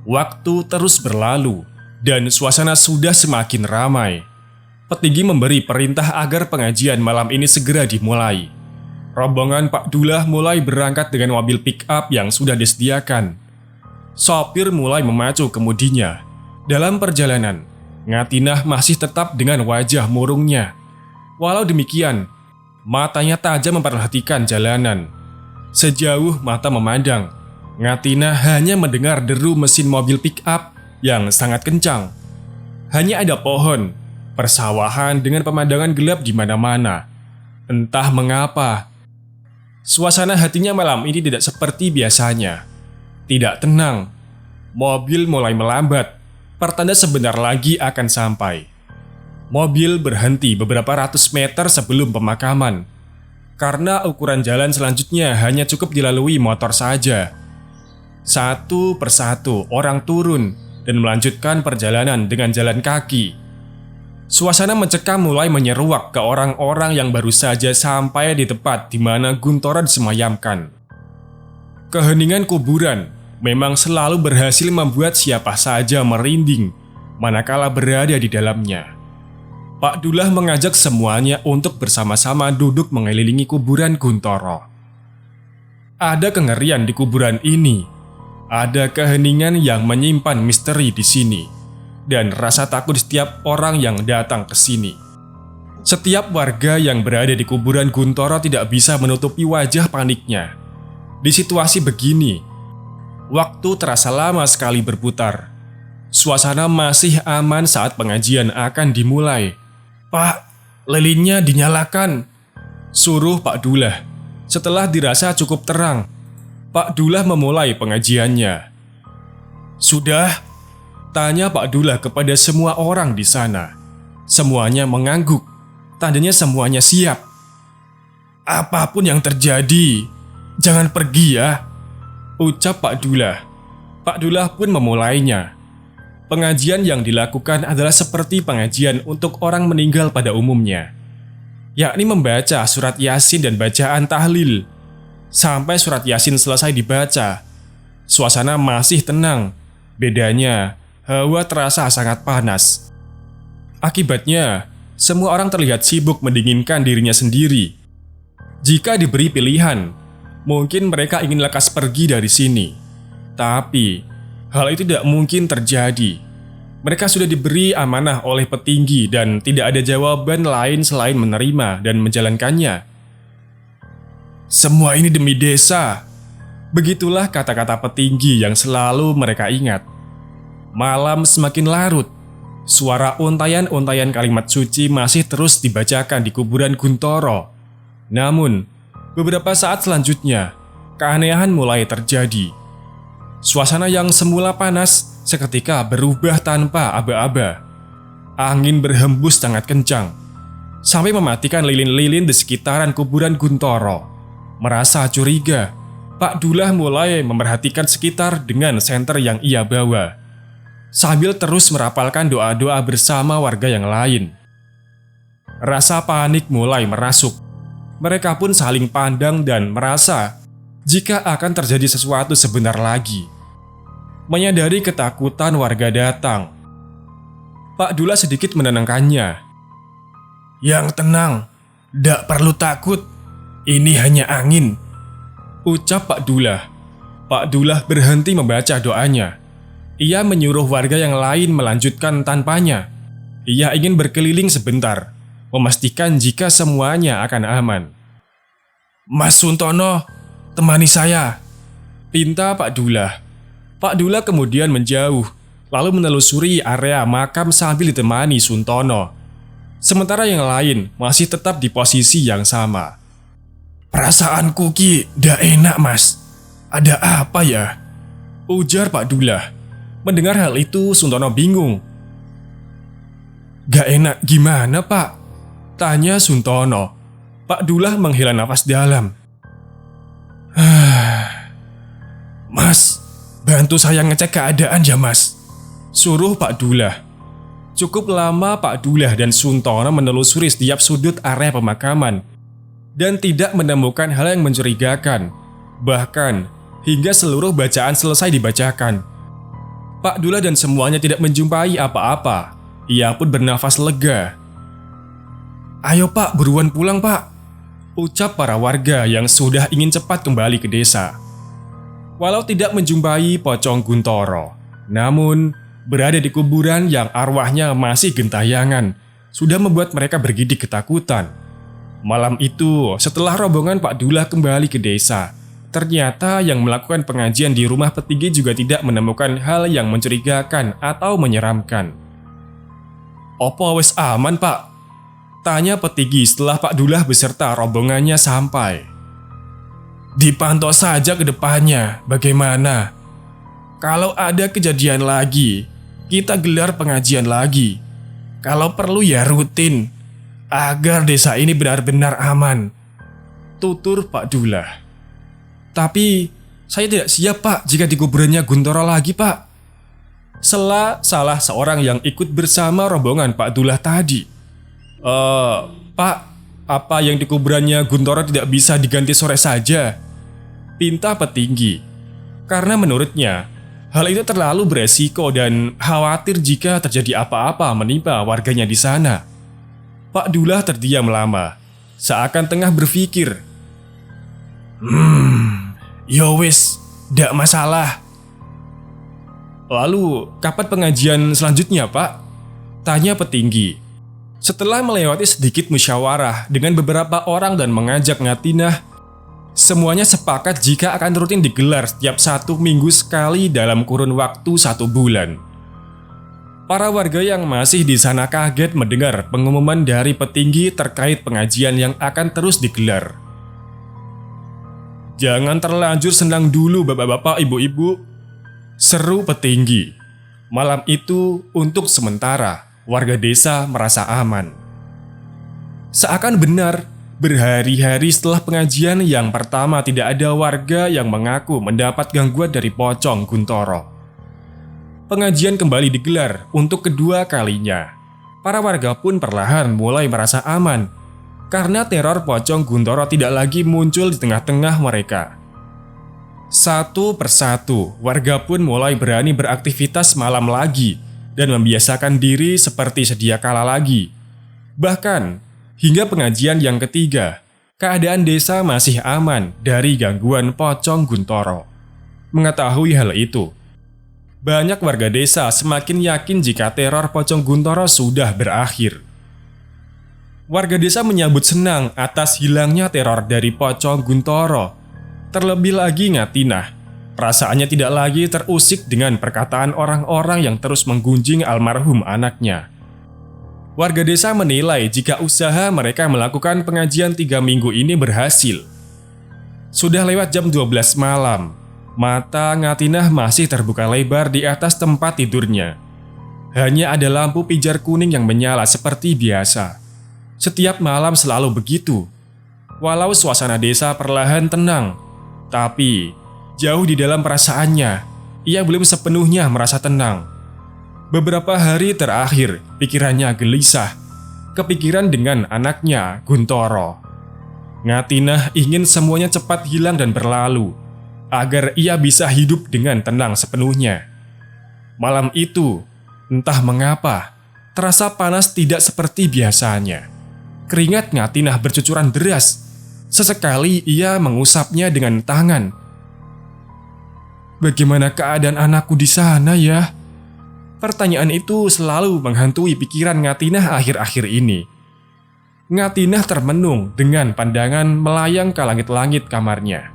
Waktu terus berlalu dan suasana sudah semakin ramai. Petinggi memberi perintah agar pengajian malam ini segera dimulai. Rombongan Pak Dullah mulai berangkat dengan mobil pick-up yang sudah disediakan. Sopir mulai memacu kemudinya. Dalam perjalanan, Ngatinah masih tetap dengan wajah murungnya. Walau demikian, matanya tajam memperhatikan jalanan. Sejauh mata memandang, Ngatinah hanya mendengar deru mesin mobil pick-up yang sangat kencang. Hanya ada pohon, persawahan dengan pemandangan gelap di mana-mana. Entah mengapa, suasana hatinya malam ini tidak seperti biasanya. Tidak tenang. Mobil mulai melambat, pertanda sebentar lagi akan sampai. Mobil berhenti beberapa ratus meter sebelum pemakaman. Karena ukuran jalan selanjutnya hanya cukup dilalui motor saja. Satu persatu orang turun dan melanjutkan perjalanan dengan jalan kaki. Suasana mencekam mulai menyeruak ke orang-orang yang baru saja sampai di tempat di mana Guntoro disemayamkan. Keheningan kuburan memang selalu berhasil membuat siapa saja merinding manakala berada di dalamnya. Pak Dullah mengajak semuanya untuk bersama-sama duduk mengelilingi kuburan Guntoro. Ada kengerian di kuburan ini. Ada keheningan yang menyimpan misteri di sini, dan rasa takut setiap orang yang datang ke sini. Setiap warga yang berada di kuburan Guntoro tidak bisa menutupi wajah paniknya. Di situasi begini, waktu terasa lama sekali berputar. Suasana masih aman saat pengajian akan dimulai. "Pak, lilinnya dinyalakan," suruh Pak Dullah. Setelah dirasa cukup terang, Pak Dullah memulai pengajiannya. "Sudah?" tanya Pak Dullah kepada semua orang di sana. Semuanya mengangguk, tandanya semuanya siap. "Apapun yang terjadi, jangan pergi ya," ucap Pak Dullah. Pak Dullah pun memulainya. Pengajian yang dilakukan adalah seperti pengajian untuk orang meninggal pada umumnya, yakni membaca surat Yasin dan bacaan tahlil. Sampai surat Yasin selesai dibaca, suasana masih tenang. Bedanya, hawa terasa sangat panas. Akibatnya, semua orang terlihat sibuk mendinginkan dirinya sendiri. Jika diberi pilihan, mungkin mereka ingin lekas pergi dari sini. Tapi hal itu tidak mungkin terjadi. Mereka sudah diberi amanah oleh petinggi dan tidak ada jawaban lain selain menerima dan menjalankannya. "Semua ini demi desa." Begitulah kata-kata petinggi yang selalu mereka ingat. Malam semakin larut. Suara untayan-untayan kalimat suci masih terus dibacakan di kuburan Guntoro. Namun, beberapa saat selanjutnya, keanehan mulai terjadi. Suasana yang semula panas seketika berubah tanpa aba-aba. Angin berhembus sangat kencang, sampai mematikan lilin-lilin di sekitaran kuburan Guntoro. Merasa curiga, Pak Dullah mulai memerhatikan sekitar dengan senter yang ia bawa, sambil terus merapalkan doa-doa bersama warga yang lain. Rasa panik mulai merasuk. Mereka pun saling pandang dan merasa jika akan terjadi sesuatu sebentar lagi. Menyadari ketakutan warga datang, Pak Dullah sedikit menenangkannya. "Yang tenang, ndak perlu takut. Ini hanya angin," ucap Pak Dullah. Pak Dullah berhenti membaca doanya. Ia menyuruh warga yang lain melanjutkan tanpanya. Ia ingin berkeliling sebentar, memastikan jika semuanya akan aman. "Mas Suntono, temani saya," pinta Pak Dullah. Pak Dullah kemudian menjauh, lalu menelusuri area makam sambil ditemani Suntono. Sementara yang lain masih tetap di posisi yang sama. "Perasaanku Ki, ndak enak mas. Ada apa ya?" ujar Pak Dullah. Mendengar hal itu, Suntono bingung. "Gak enak gimana Pak?" tanya Suntono. Pak Dullah menghela nafas dalam. "Mas, bantu saya ngecek keadaan ya mas," suruh Pak Dullah. Cukup lama Pak Dullah dan Suntono menelusuri setiap sudut area pemakaman dan tidak menemukan hal yang mencurigakan. Bahkan hingga seluruh bacaan selesai dibacakan, Pak Dullah dan semuanya tidak menjumpai apa-apa. Ia pun bernafas lega. "Ayo Pak, buruan pulang Pak," ucap para warga yang sudah ingin cepat kembali ke desa. Walau tidak menjumpai pocong Guntoro, namun berada di kuburan yang arwahnya masih gentayangan sudah membuat mereka bergidik ketakutan. Malam itu, setelah rombongan Pak Dullah kembali ke desa, ternyata yang melakukan pengajian di rumah petinggi juga tidak menemukan hal yang mencurigakan atau menyeramkan. "Opo wis aman Pak?" tanya petinggi setelah Pak Dullah beserta rombongannya sampai. "Dipantau saja ke depannya, bagaimana? Kalau ada kejadian lagi, kita gelar pengajian lagi. Kalau perlu ya rutin, agar desa ini benar-benar aman," tutur Pak Dullah. "Tapi saya tidak siap Pak jika di kuburannya Guntoro lagi Pak," sela salah seorang yang ikut bersama rombongan Pak Dullah tadi. Pak, apa yang di kuburannya Guntoro tidak bisa diganti sore saja?" pinta petinggi. Karena menurutnya, hal itu terlalu beresiko dan khawatir jika terjadi apa-apa menimpa warganya di sana. Pak Dullah terdiam lama, seakan tengah berpikir. Yo wis, ndak masalah." "Lalu, kapan pengajian selanjutnya Pak?" tanya petinggi. Setelah melewati sedikit musyawarah dengan beberapa orang dan mengajak Ngatinah, semuanya sepakat jika akan rutin digelar setiap 1 minggu sekali dalam kurun waktu 1 bulan. Para warga yang masih di sana kaget mendengar pengumuman dari petinggi terkait pengajian yang akan terus digelar. "Jangan terlanjur senang dulu bapak-bapak, ibu-ibu," seru petinggi. Malam itu, untuk sementara, warga desa merasa aman. Seakan benar, berhari-hari setelah pengajian yang pertama tidak ada warga yang mengaku mendapat gangguan dari pocong Guntoro. Pengajian kembali digelar untuk kedua kalinya. Para warga pun perlahan mulai merasa aman karena teror pocong Guntoro tidak lagi muncul di tengah-tengah mereka. Satu persatu, warga pun mulai berani beraktivitas malam lagi dan membiasakan diri seperti sedia kala lagi. Bahkan hingga pengajian yang ketiga, keadaan desa masih aman dari gangguan pocong Guntoro. Mengetahui hal itu, banyak warga desa semakin yakin jika teror pocong Guntoro sudah berakhir. Warga desa menyambut senang atas hilangnya teror dari pocong Guntoro. Terlebih lagi Ngatinah, perasaannya tidak lagi terusik dengan perkataan orang-orang yang terus menggunjing almarhum anaknya. Warga desa menilai jika usaha mereka melakukan pengajian 3 minggu ini berhasil. Sudah lewat jam 12 malam, mata Ngatinah masih terbuka lebar di atas tempat tidurnya. Hanya ada lampu pijar kuning yang menyala seperti biasa. Setiap malam selalu begitu. Walau suasana desa perlahan tenang, Tapi, jauh di dalam perasaannya, ia belum sepenuhnya merasa tenang. Beberapa hari terakhir, pikirannya gelisah. Kepikiran dengan anaknya, Guntoro. Ngatinah ingin semuanya cepat hilang dan berlalu, agar ia bisa hidup dengan tenang sepenuhnya. Malam itu, entah mengapa, terasa panas tidak seperti biasanya. Keringat Ngatinah bercucuran deras. Sesekali ia mengusapnya dengan tangan. Bagaimana keadaan anakku di sana ya? Pertanyaan itu selalu menghantui pikiran Ngatinah akhir-akhir ini. Ngatinah termenung dengan pandangan melayang ke langit-langit kamarnya.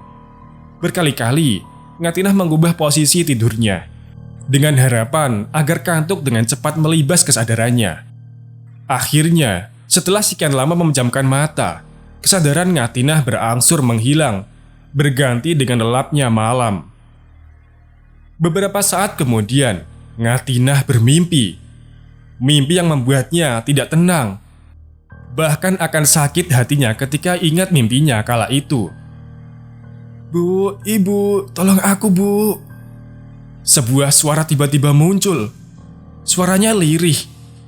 Berkali-kali, Ngatinah mengubah posisi tidurnya, dengan harapan agar kantuk dengan cepat melibas kesadarannya. Akhirnya, setelah sekian lama memejamkan mata, kesadaran Ngatinah berangsur menghilang, berganti dengan lelapnya malam. Beberapa saat kemudian, Ngatinah bermimpi. Mimpi yang membuatnya tidak tenang. Bahkan akan sakit hatinya ketika ingat mimpinya kala itu. "Bu, ibu, tolong aku, Bu." Sebuah suara tiba-tiba muncul. Suaranya lirih,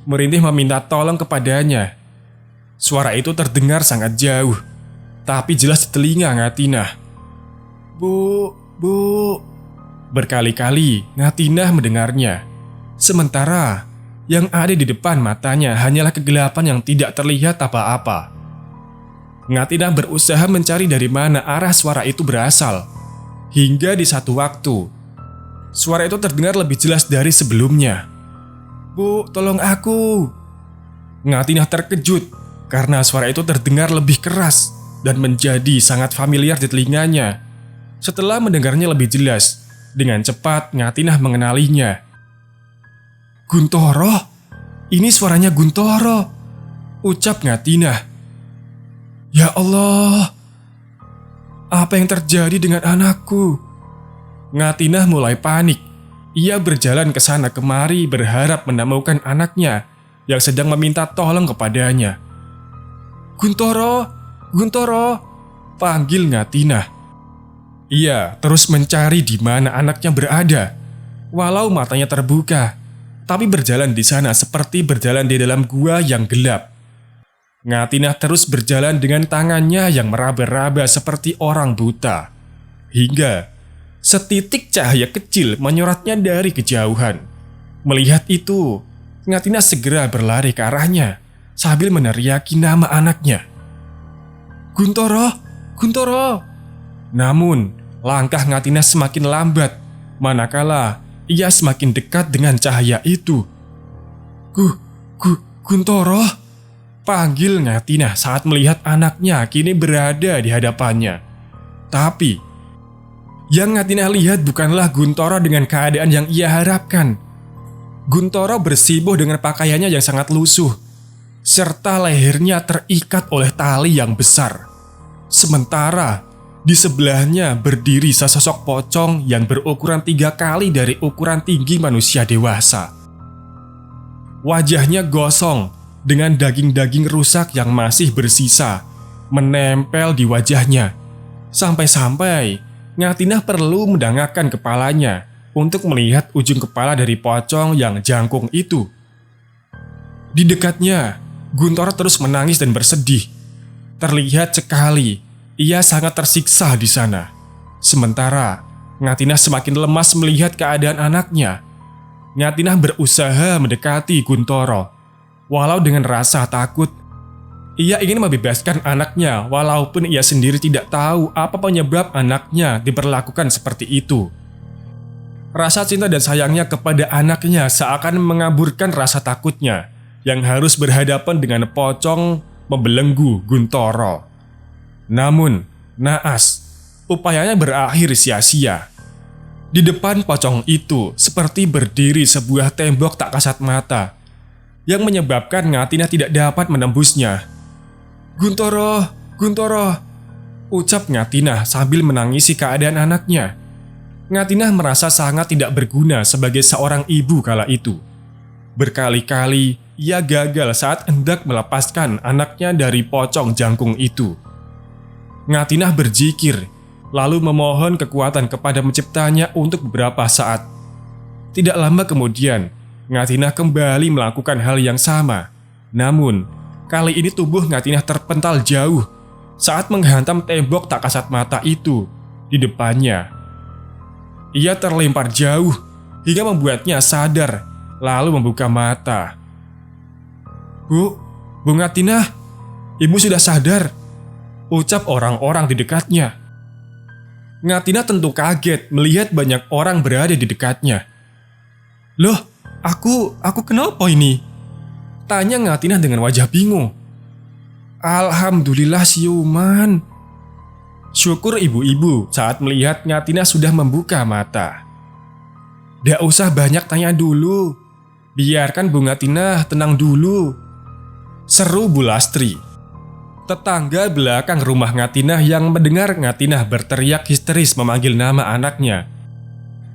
merintih meminta tolong kepadanya. Suara itu terdengar sangat jauh, tapi jelas di telinga Ngatinah. "Bu, Bu." Berkali-kali Ngatinah mendengarnya. Sementara yang ada di depan matanya hanyalah kegelapan yang tidak terlihat apa-apa. Ngatinah berusaha mencari dari mana arah suara itu berasal. Hingga di satu waktu, suara itu terdengar lebih jelas dari sebelumnya. "Bu, tolong aku." Ngatinah terkejut karena suara itu terdengar lebih keras dan menjadi sangat familiar di telinganya. Setelah mendengarnya lebih jelas, dengan cepat Ngatinah mengenalinya. "Guntoro, ini suaranya Guntoro," ucap Ngatinah. "Ya Allah, apa yang terjadi dengan anakku?" Ngatinah mulai panik. Ia berjalan ke sana kemari berharap menemukan anaknya yang sedang meminta tolong kepadanya. "Guntoro, Guntoro," panggil Ngatinah. Ia terus mencari di mana anaknya berada. Walau matanya terbuka, tapi berjalan di sana seperti berjalan di dalam gua yang gelap. Ngatinah terus berjalan dengan tangannya yang meraba-raba seperti orang buta. Hingga setitik cahaya kecil menyorotnya dari kejauhan. Melihat itu, Ngatinah segera berlari ke arahnya sambil meneriaki nama anaknya. "Guntoro, Guntoro!" Namun, langkah Ngatinah semakin lambat, manakala ia semakin dekat dengan cahaya itu. Guntoro!" panggil Ngatinah saat melihat anaknya kini berada di hadapannya. Tapi, yang Ngatinah lihat bukanlah Guntoro dengan keadaan yang ia harapkan. Guntoro bersibuh dengan pakaiannya yang sangat lusuh, serta lehernya terikat oleh tali yang besar. Sementara, di sebelahnya berdiri sesosok pocong yang berukuran 3 kali dari ukuran tinggi manusia dewasa. Wajahnya gosong dengan daging-daging rusak yang masih bersisa menempel di wajahnya. Sampai-sampai Ngatinah perlu mendangakkan kepalanya untuk melihat ujung kepala dari pocong yang jangkung itu. Di dekatnya, Guntoro terus menangis dan bersedih. Terlihat sekali ia sangat tersiksa di sana. Sementara Ngatinah semakin lemas melihat keadaan anaknya. Ngatinah berusaha mendekati Guntoro. Walau dengan rasa takut, ia ingin membebaskan anaknya walaupun ia sendiri tidak tahu apa penyebab anaknya diperlakukan seperti itu. Rasa cinta dan sayangnya kepada anaknya seakan mengaburkan rasa takutnya yang harus berhadapan dengan pocong membelenggu Guntoro. Namun, naas, upayanya berakhir sia-sia. Di depan pocong itu seperti berdiri sebuah tembok tak kasat mata yang menyebabkan Ngatinah tidak dapat menembusnya. "Guntoro, Guntoro," ucap Ngatinah sambil menangisi keadaan anaknya. Ngatinah merasa sangat tidak berguna sebagai seorang ibu kala itu. Berkali-kali ia gagal saat hendak melepaskan anaknya dari pocong jangkung itu. Ngatinah berzikir, lalu memohon kekuatan kepada penciptanya untuk beberapa saat. Tidak lama kemudian, Ngatinah kembali melakukan hal yang sama. Namun, kali ini tubuh Ngatinah terpental jauh saat menghantam tembok tak kasat mata itu di depannya. Ia terlempar jauh hingga membuatnya sadar, lalu membuka mata. Bu Ngatinah, ibu sudah sadar, ucap orang-orang di dekatnya. Ngatinah tentu kaget melihat banyak orang berada di dekatnya. Loh, aku kenapa ini? Tanya Ngatinah dengan wajah bingung. Alhamdulillah siuman. Syukur ibu-ibu saat melihat Ngatinah sudah membuka mata. Gak usah banyak tanya dulu, biarkan Bu Ngatinah tenang dulu, seru Bu Lastri. Tetangga belakang rumah Ngatinah yang mendengar Ngatinah berteriak histeris memanggil nama anaknya.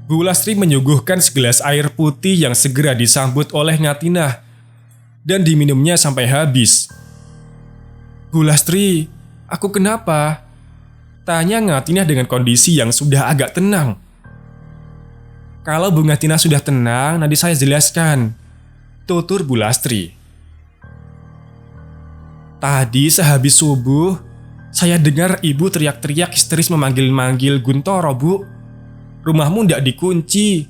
Bu Lastri menyuguhkan segelas air putih yang segera disambut oleh Ngatinah dan diminumnya sampai habis. Bu Lastri, aku kenapa? Tanya Ngatinah dengan kondisi yang sudah agak tenang. Kalau Bu Ngatinah sudah tenang, nanti saya jelaskan, tutur Bu Lastri. Tadi sehabis subuh, saya dengar ibu teriak-teriak histeris memanggil-manggil Guntoro, Bu. Rumahmu ndak dikunci.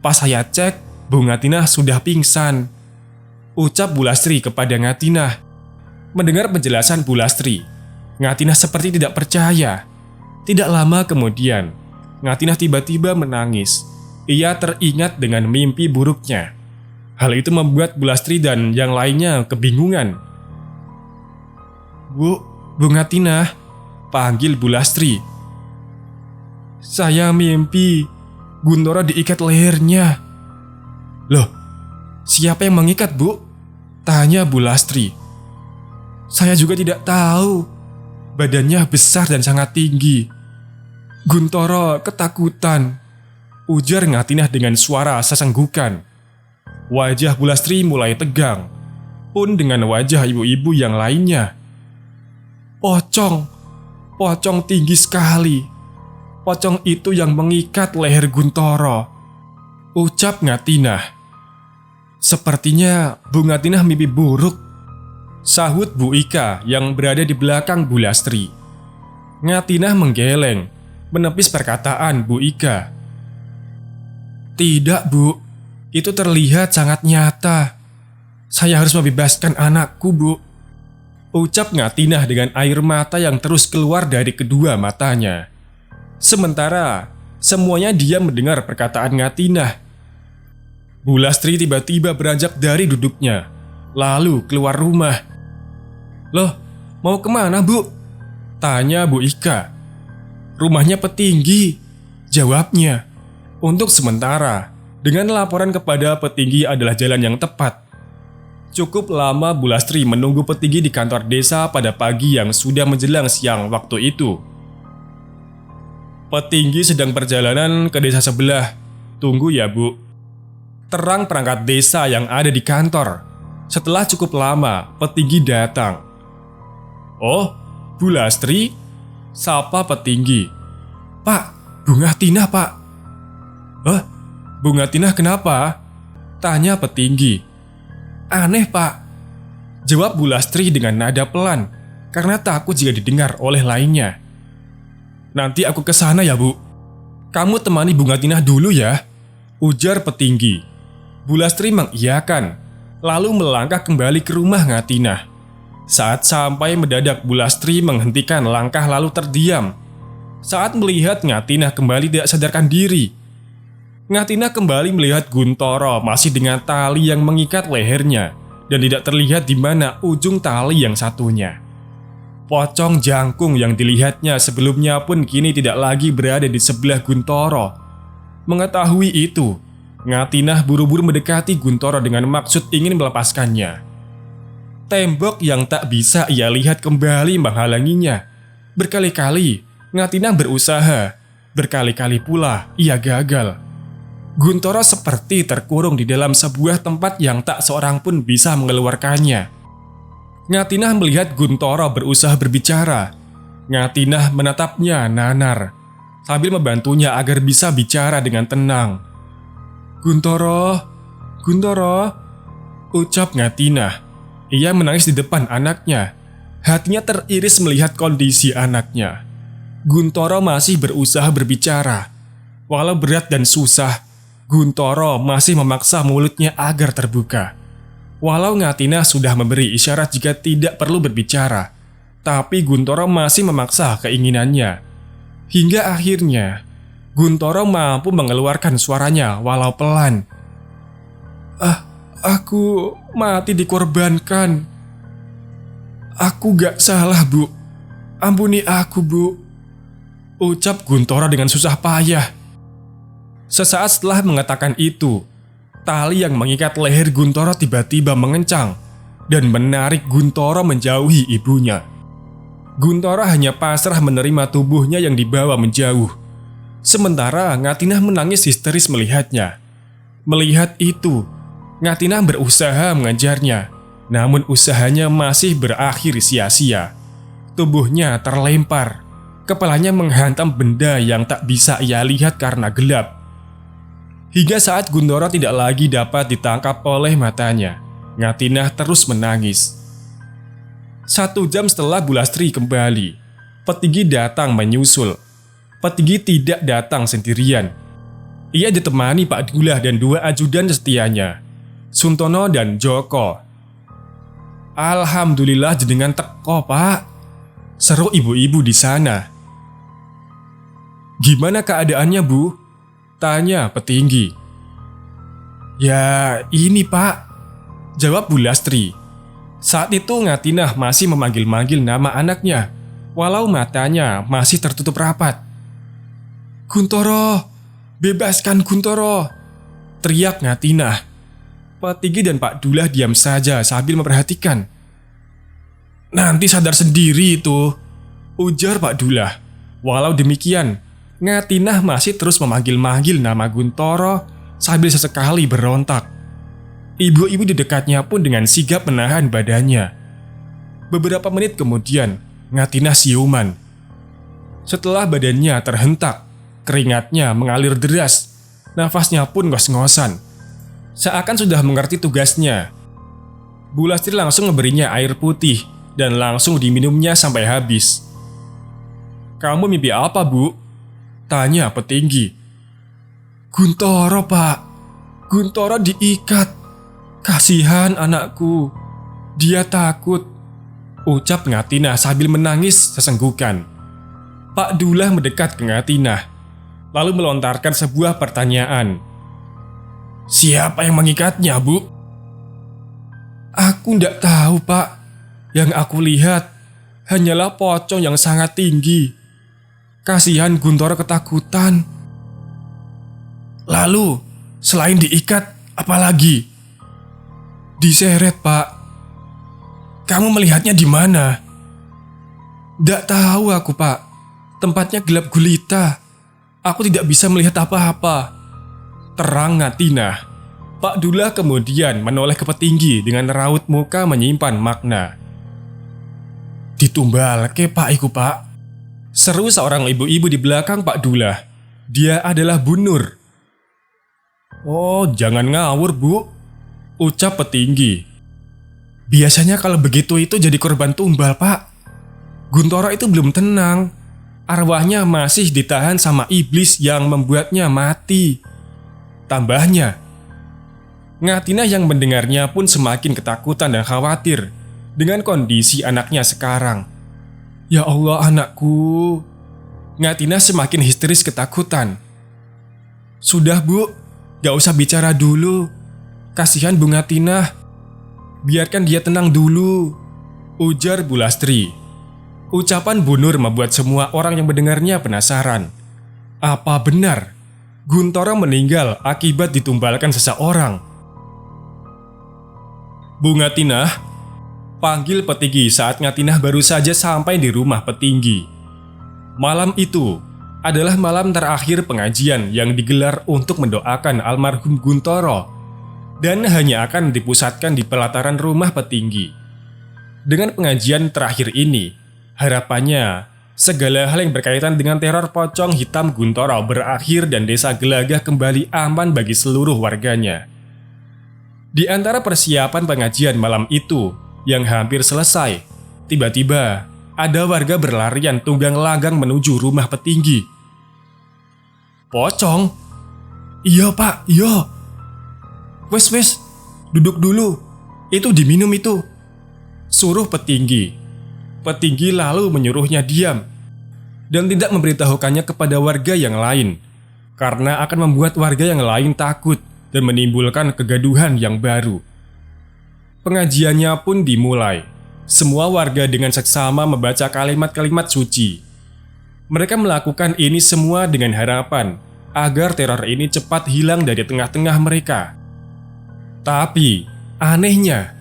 Pas saya cek, Bu Ngatinah sudah pingsan, ucap Bu Lastri kepada Ngatinah. Mendengar penjelasan Bu Lastri, Ngatinah seperti tidak percaya. Tidak lama kemudian, Ngatinah tiba-tiba menangis. Ia teringat dengan mimpi buruknya. Hal itu membuat Bu Lastri dan yang lainnya kebingungan. Bu Ngatinah, panggil Bu Lastri. Saya mimpi Guntoro diikat lehernya. Loh, siapa yang mengikat, Bu? Tanya Bu Lastri. Saya juga tidak tahu. Badannya besar dan sangat tinggi. Guntoro ketakutan, ujar Ngatinah dengan suara sesenggukan. Wajah Bu Lastri mulai tegang, pun dengan wajah ibu-ibu yang lainnya. Pocong tinggi sekali. Pocong itu yang mengikat leher Guntoro, ucap Ngatinah. Sepertinya Bu Ngatinah mimpi buruk, sahut Bu Ika yang berada di belakang Bu Lastri. Ngatinah menggeleng, menepis perkataan Bu Ika. Tidak, Bu, itu terlihat sangat nyata. Saya harus membebaskan anakku, Bu, ucap Ngatinah dengan air mata yang terus keluar dari kedua matanya. Sementara semuanya diam mendengar perkataan Ngatinah. Bu Lastri tiba-tiba beranjak dari duduknya, lalu keluar rumah. Loh, mau kemana, Bu? Tanya Bu Ika. Rumahnya petinggi, jawabnya. Untuk sementara, dengan laporan kepada petinggi adalah jalan yang tepat. Cukup lama Bu Lastri menunggu petinggi di kantor desa pada pagi yang sudah menjelang siang waktu itu. Petinggi sedang perjalanan ke desa sebelah. Tunggu ya, Bu. Terang perangkat desa yang ada di kantor. Setelah cukup lama, petinggi datang. Oh, Bu Lastri? Sapa petinggi. Pak, Bu Ngatinah, Pak. Hah? Bu Ngatinah kenapa? Tanya petinggi. Aneh, Pak, jawab Bu Lastri dengan nada pelan, karena takut jika didengar oleh lainnya. Nanti aku ke sana ya, Bu. Kamu temani Bu Ngatinah dulu ya, ujar petinggi. Bu Lastri mengiyakan, lalu melangkah kembali ke rumah Ngatinah. Saat sampai mendadak Bu Lastri menghentikan langkah lalu terdiam. Saat melihat Ngatinah kembali tidak sadarkan diri. Ngatinah kembali melihat Guntoro masih dengan tali yang mengikat lehernya dan tidak terlihat di mana ujung tali yang satunya. Pocong jangkung yang dilihatnya sebelumnya pun kini tidak lagi berada di sebelah Guntoro. Mengetahui itu, Ngatinah buru-buru mendekati Guntoro dengan maksud ingin melepaskannya. Tembok yang tak bisa ia lihat kembali menghalanginya. Berkali-kali Ngatinah berusaha, berkali-kali pula ia gagal. Guntoro seperti terkurung di dalam sebuah tempat yang tak seorang pun bisa mengeluarkannya. Ngatinah melihat Guntoro berusaha berbicara. Ngatinah menatapnya nanar, sambil membantunya agar bisa bicara dengan tenang. "Guntoro, Guntoro," ucap Ngatinah. Ia menangis di depan anaknya. Hatinya teriris melihat kondisi anaknya. Guntoro masih berusaha berbicara. Walau berat dan susah, Guntoro masih memaksa mulutnya agar terbuka. Walau Ngatinah sudah memberi isyarat jika tidak perlu berbicara, tapi Guntoro masih memaksa keinginannya. Hingga akhirnya, Guntoro mampu mengeluarkan suaranya walau pelan. Aku mati dikorbankan. Aku gak salah, Bu. Ampuni aku, Bu," ucap Guntoro dengan susah payah. Sesaat setelah mengatakan itu, tali yang mengikat leher Guntoro tiba-tiba mengencang dan menarik Guntoro menjauhi ibunya. Guntoro hanya pasrah menerima tubuhnya yang dibawa menjauh. Sementara Ngatinah menangis histeris melihatnya. Melihat itu, Ngatinah berusaha mengejarnya, namun usahanya masih berakhir sia-sia. Tubuhnya terlempar, kepalanya menghantam benda yang tak bisa ia lihat karena gelap. Hingga saat Guntoro tidak lagi dapat ditangkap oleh matanya, Ngatinah terus menangis. 1 jam setelah Bulastri kembali, Petinggi datang menyusul. Petinggi tidak datang sendirian. Ia ditemani Pak Dullah dan 2 ajudan setianya, Suntono dan Joko. "Alhamdulillah jenengan teko, Pak," seru ibu-ibu di sana. "Gimana keadaannya, Bu?" tanya petinggi. "Ya ini, Pak," jawab Bulastri. Saat itu Ngatinah masih memanggil-manggil nama anaknya, walau matanya masih tertutup rapat. "Guntoro, bebaskan Guntoro," teriak Ngatinah. Petinggi dan Pak Dullah diam saja sambil memperhatikan. "Nanti sadar sendiri itu," ujar Pak Dullah. Walau demikian, Ngatinah masih terus memanggil-manggil nama Guntoro sambil sesekali berontak. Ibu-ibu di dekatnya pun dengan sigap menahan badannya. Beberapa menit kemudian, Ngatinah siuman. Setelah badannya terhentak, keringatnya mengalir deras, nafasnya pun ngos-ngosan. Seakan sudah mengerti tugasnya, Bulastri langsung memberinya air putih dan langsung diminumnya sampai habis. "Kamu mimpi apa, Bu?" tanya petinggi. "Guntoro, Pak. Guntoro diikat. Kasihan anakku. Dia takut," ucap Ngatinah sambil menangis sesenggukan. Pak Dullah mendekat ke Ngatinah, lalu melontarkan sebuah pertanyaan. "Siapa yang mengikatnya, Bu?" "Aku ndak tahu, Pak. Yang aku lihat hanyalah pocong yang sangat tinggi. Kasihan Guntoro ketakutan." "Lalu, selain diikat, apa lagi?" "Diseret, Pak." "Kamu melihatnya di mana?" "Ndak tahu aku, Pak. Tempatnya gelap gulita. Aku tidak bisa melihat apa-apa," terang Ngatinah. Pak Dullah kemudian menoleh ke petinggi dengan raut muka menyimpan makna. "Ditumbalke, Pak iku, Pak," seru seorang ibu-ibu di belakang Pak Dullah. "Dia adalah Bu Nur." "Oh, jangan ngawur, Bu," ucap petinggi. "Biasanya kalau begitu itu jadi korban tumbal, Pak. Guntoro itu belum tenang. Arwahnya masih ditahan sama iblis yang membuatnya mati," tambahnya. Ngatinah yang mendengarnya pun semakin ketakutan dan khawatir dengan kondisi anaknya sekarang. "Ya Allah, anakku." Ngatinah semakin histeris ketakutan. "Sudah, Bu, gak usah bicara dulu. Kasihan Bu Ngatinah. Biarkan dia tenang dulu," ujar Bulastri. Ucapan Bu Nur membuat semua orang yang mendengarnya penasaran. Apa benar Guntoro meninggal akibat ditumbalkan seseorang? "Bu Ngatinah," panggil petinggi saat Ngatinah baru saja sampai di rumah petinggi. Malam itu adalah malam terakhir pengajian yang digelar untuk mendoakan almarhum Guntoro dan hanya akan dipusatkan di pelataran rumah petinggi. Dengan pengajian terakhir ini, harapannya segala hal yang berkaitan dengan teror pocong hitam Guntoro berakhir dan desa Gelagah kembali aman bagi seluruh warganya. Di antara persiapan pengajian malam itu yang hampir selesai, tiba-tiba ada warga berlarian tunggang langgang menuju rumah petinggi. "Pocong? Iya pak, iya. Wes, duduk dulu. Itu diminum itu," suruh petinggi. Petinggi lalu menyuruhnya diam dan tidak memberitahukannya kepada warga yang lain, karena akan membuat warga yang lain takut dan menimbulkan kegaduhan yang baru. Pengajiannya pun dimulai. Semua warga dengan seksama membaca kalimat-kalimat suci. Mereka melakukan ini semua dengan harapan agar teror ini cepat hilang dari tengah-tengah mereka. Tapi, anehnya,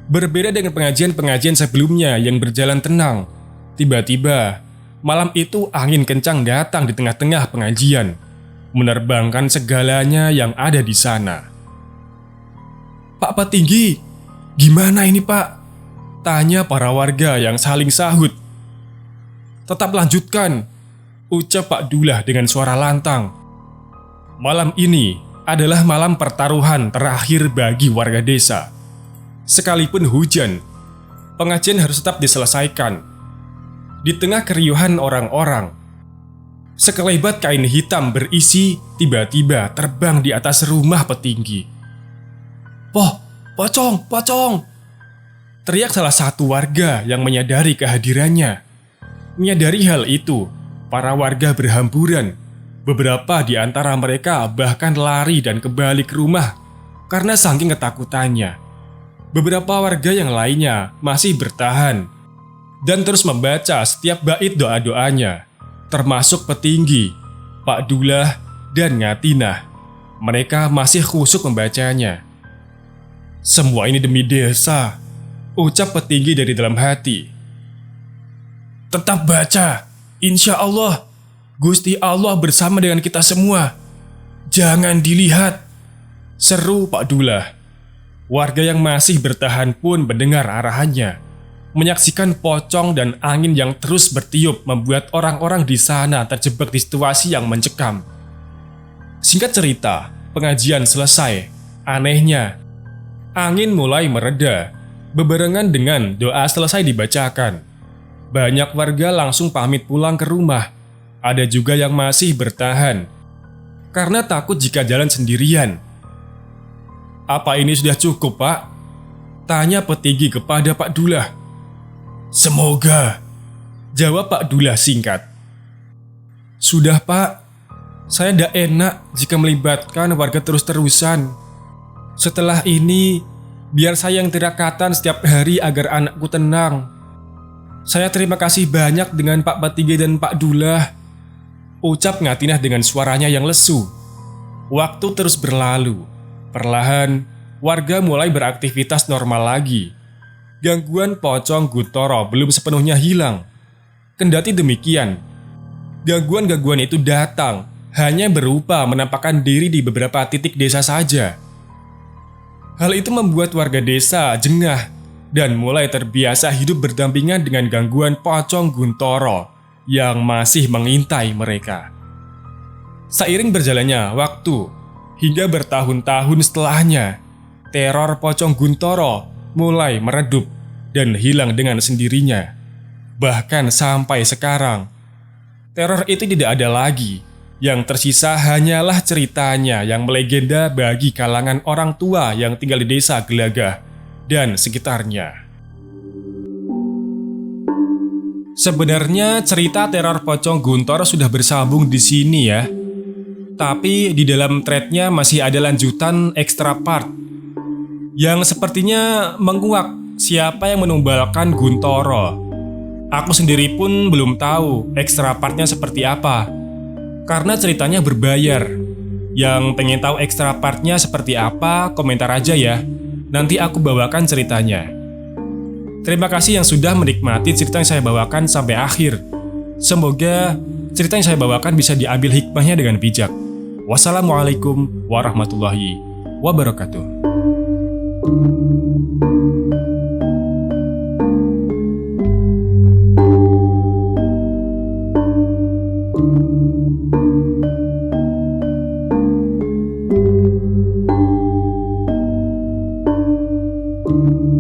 berbeda dengan pengajian-pengajian sebelumnya yang berjalan tenang, tiba-tiba malam itu angin kencang datang di tengah-tengah pengajian, menerbangkan segalanya yang ada di sana. "Pak Petinggi, gimana ini pak?" tanya para warga yang saling sahut. "Tetap lanjutkan," ucap Pak Dullah dengan suara lantang. Malam ini adalah malam pertaruhan terakhir bagi warga desa. Sekalipun hujan, pengajian harus tetap diselesaikan. Di tengah keriuhan orang-orang, sekelebat kain hitam berisi tiba-tiba terbang di atas rumah petinggi. Pocong! Teriak salah satu warga yang menyadari kehadirannya. Menyadari hal itu, para warga berhamburan. Beberapa di antara mereka bahkan lari dan kembali ke rumah karena saking ketakutannya. Beberapa warga yang lainnya masih bertahan dan terus membaca setiap bait doa-doanya, termasuk petinggi, Pak Dullah, dan Ngatinah. Mereka masih khusyuk membacanya. "Semua ini demi desa," ucap petinggi dari dalam hati. "Tetap baca, insya Allah Gusti Allah bersama dengan kita semua. Jangan dilihat," seru Pak Dullah. Warga yang masih bertahan pun mendengar arahannya. Menyaksikan pocong dan angin yang terus bertiup membuat orang-orang di sana terjebak di situasi yang mencekam. Singkat cerita, pengajian selesai. Anehnya, angin mulai mereda, bebarengan dengan doa selesai dibacakan. Banyak warga langsung pamit pulang ke rumah. Ada juga yang masih bertahan karena takut jika jalan sendirian. "Apa ini sudah cukup, Pak?" tanya petinggi kepada Pak Dullah. "Semoga," jawab Pak Dullah singkat. "Sudah, Pak. Saya tidak enak jika melibatkan warga terus-terusan. Setelah ini, biar saya yang tirakatan setiap hari agar anakku tenang. Saya terima kasih banyak dengan Pak Petinggi dan Pak Dullah," ucap Ngatinah dengan suaranya yang lesu. Waktu terus berlalu. Perlahan, warga mulai beraktivitas normal lagi. Gangguan pocong Guntoro belum sepenuhnya hilang. Kendati demikian, gangguan-gangguan itu datang hanya berupa menampakkan diri di beberapa titik desa saja. Hal itu membuat warga desa jengah dan mulai terbiasa hidup berdampingan dengan gangguan pocong Guntoro yang masih mengintai mereka. Seiring berjalannya waktu, hingga bertahun-tahun setelahnya, teror pocong Guntoro mulai meredup dan hilang dengan sendirinya. Bahkan sampai sekarang, teror itu tidak ada lagi. Yang tersisa hanyalah ceritanya yang melegenda bagi kalangan orang tua yang tinggal di desa Gelagah dan sekitarnya. Sebenarnya cerita teror pocong Guntoro sudah bersambung di sini ya. Tapi di dalam threadnya masih ada lanjutan extra part yang sepertinya menguak siapa yang menumbalkan Guntoro. Aku sendiri pun belum tahu extra partnya seperti apa, karena ceritanya berbayar. Yang pengen tahu extra partnya seperti apa, komentar aja ya. Nanti aku bawakan ceritanya. Terima kasih yang sudah menikmati cerita yang saya bawakan sampai akhir. Semoga cerita yang saya bawakan bisa diambil hikmahnya dengan bijak. Wassalamualaikum warahmatullahi wabarakatuh. Thank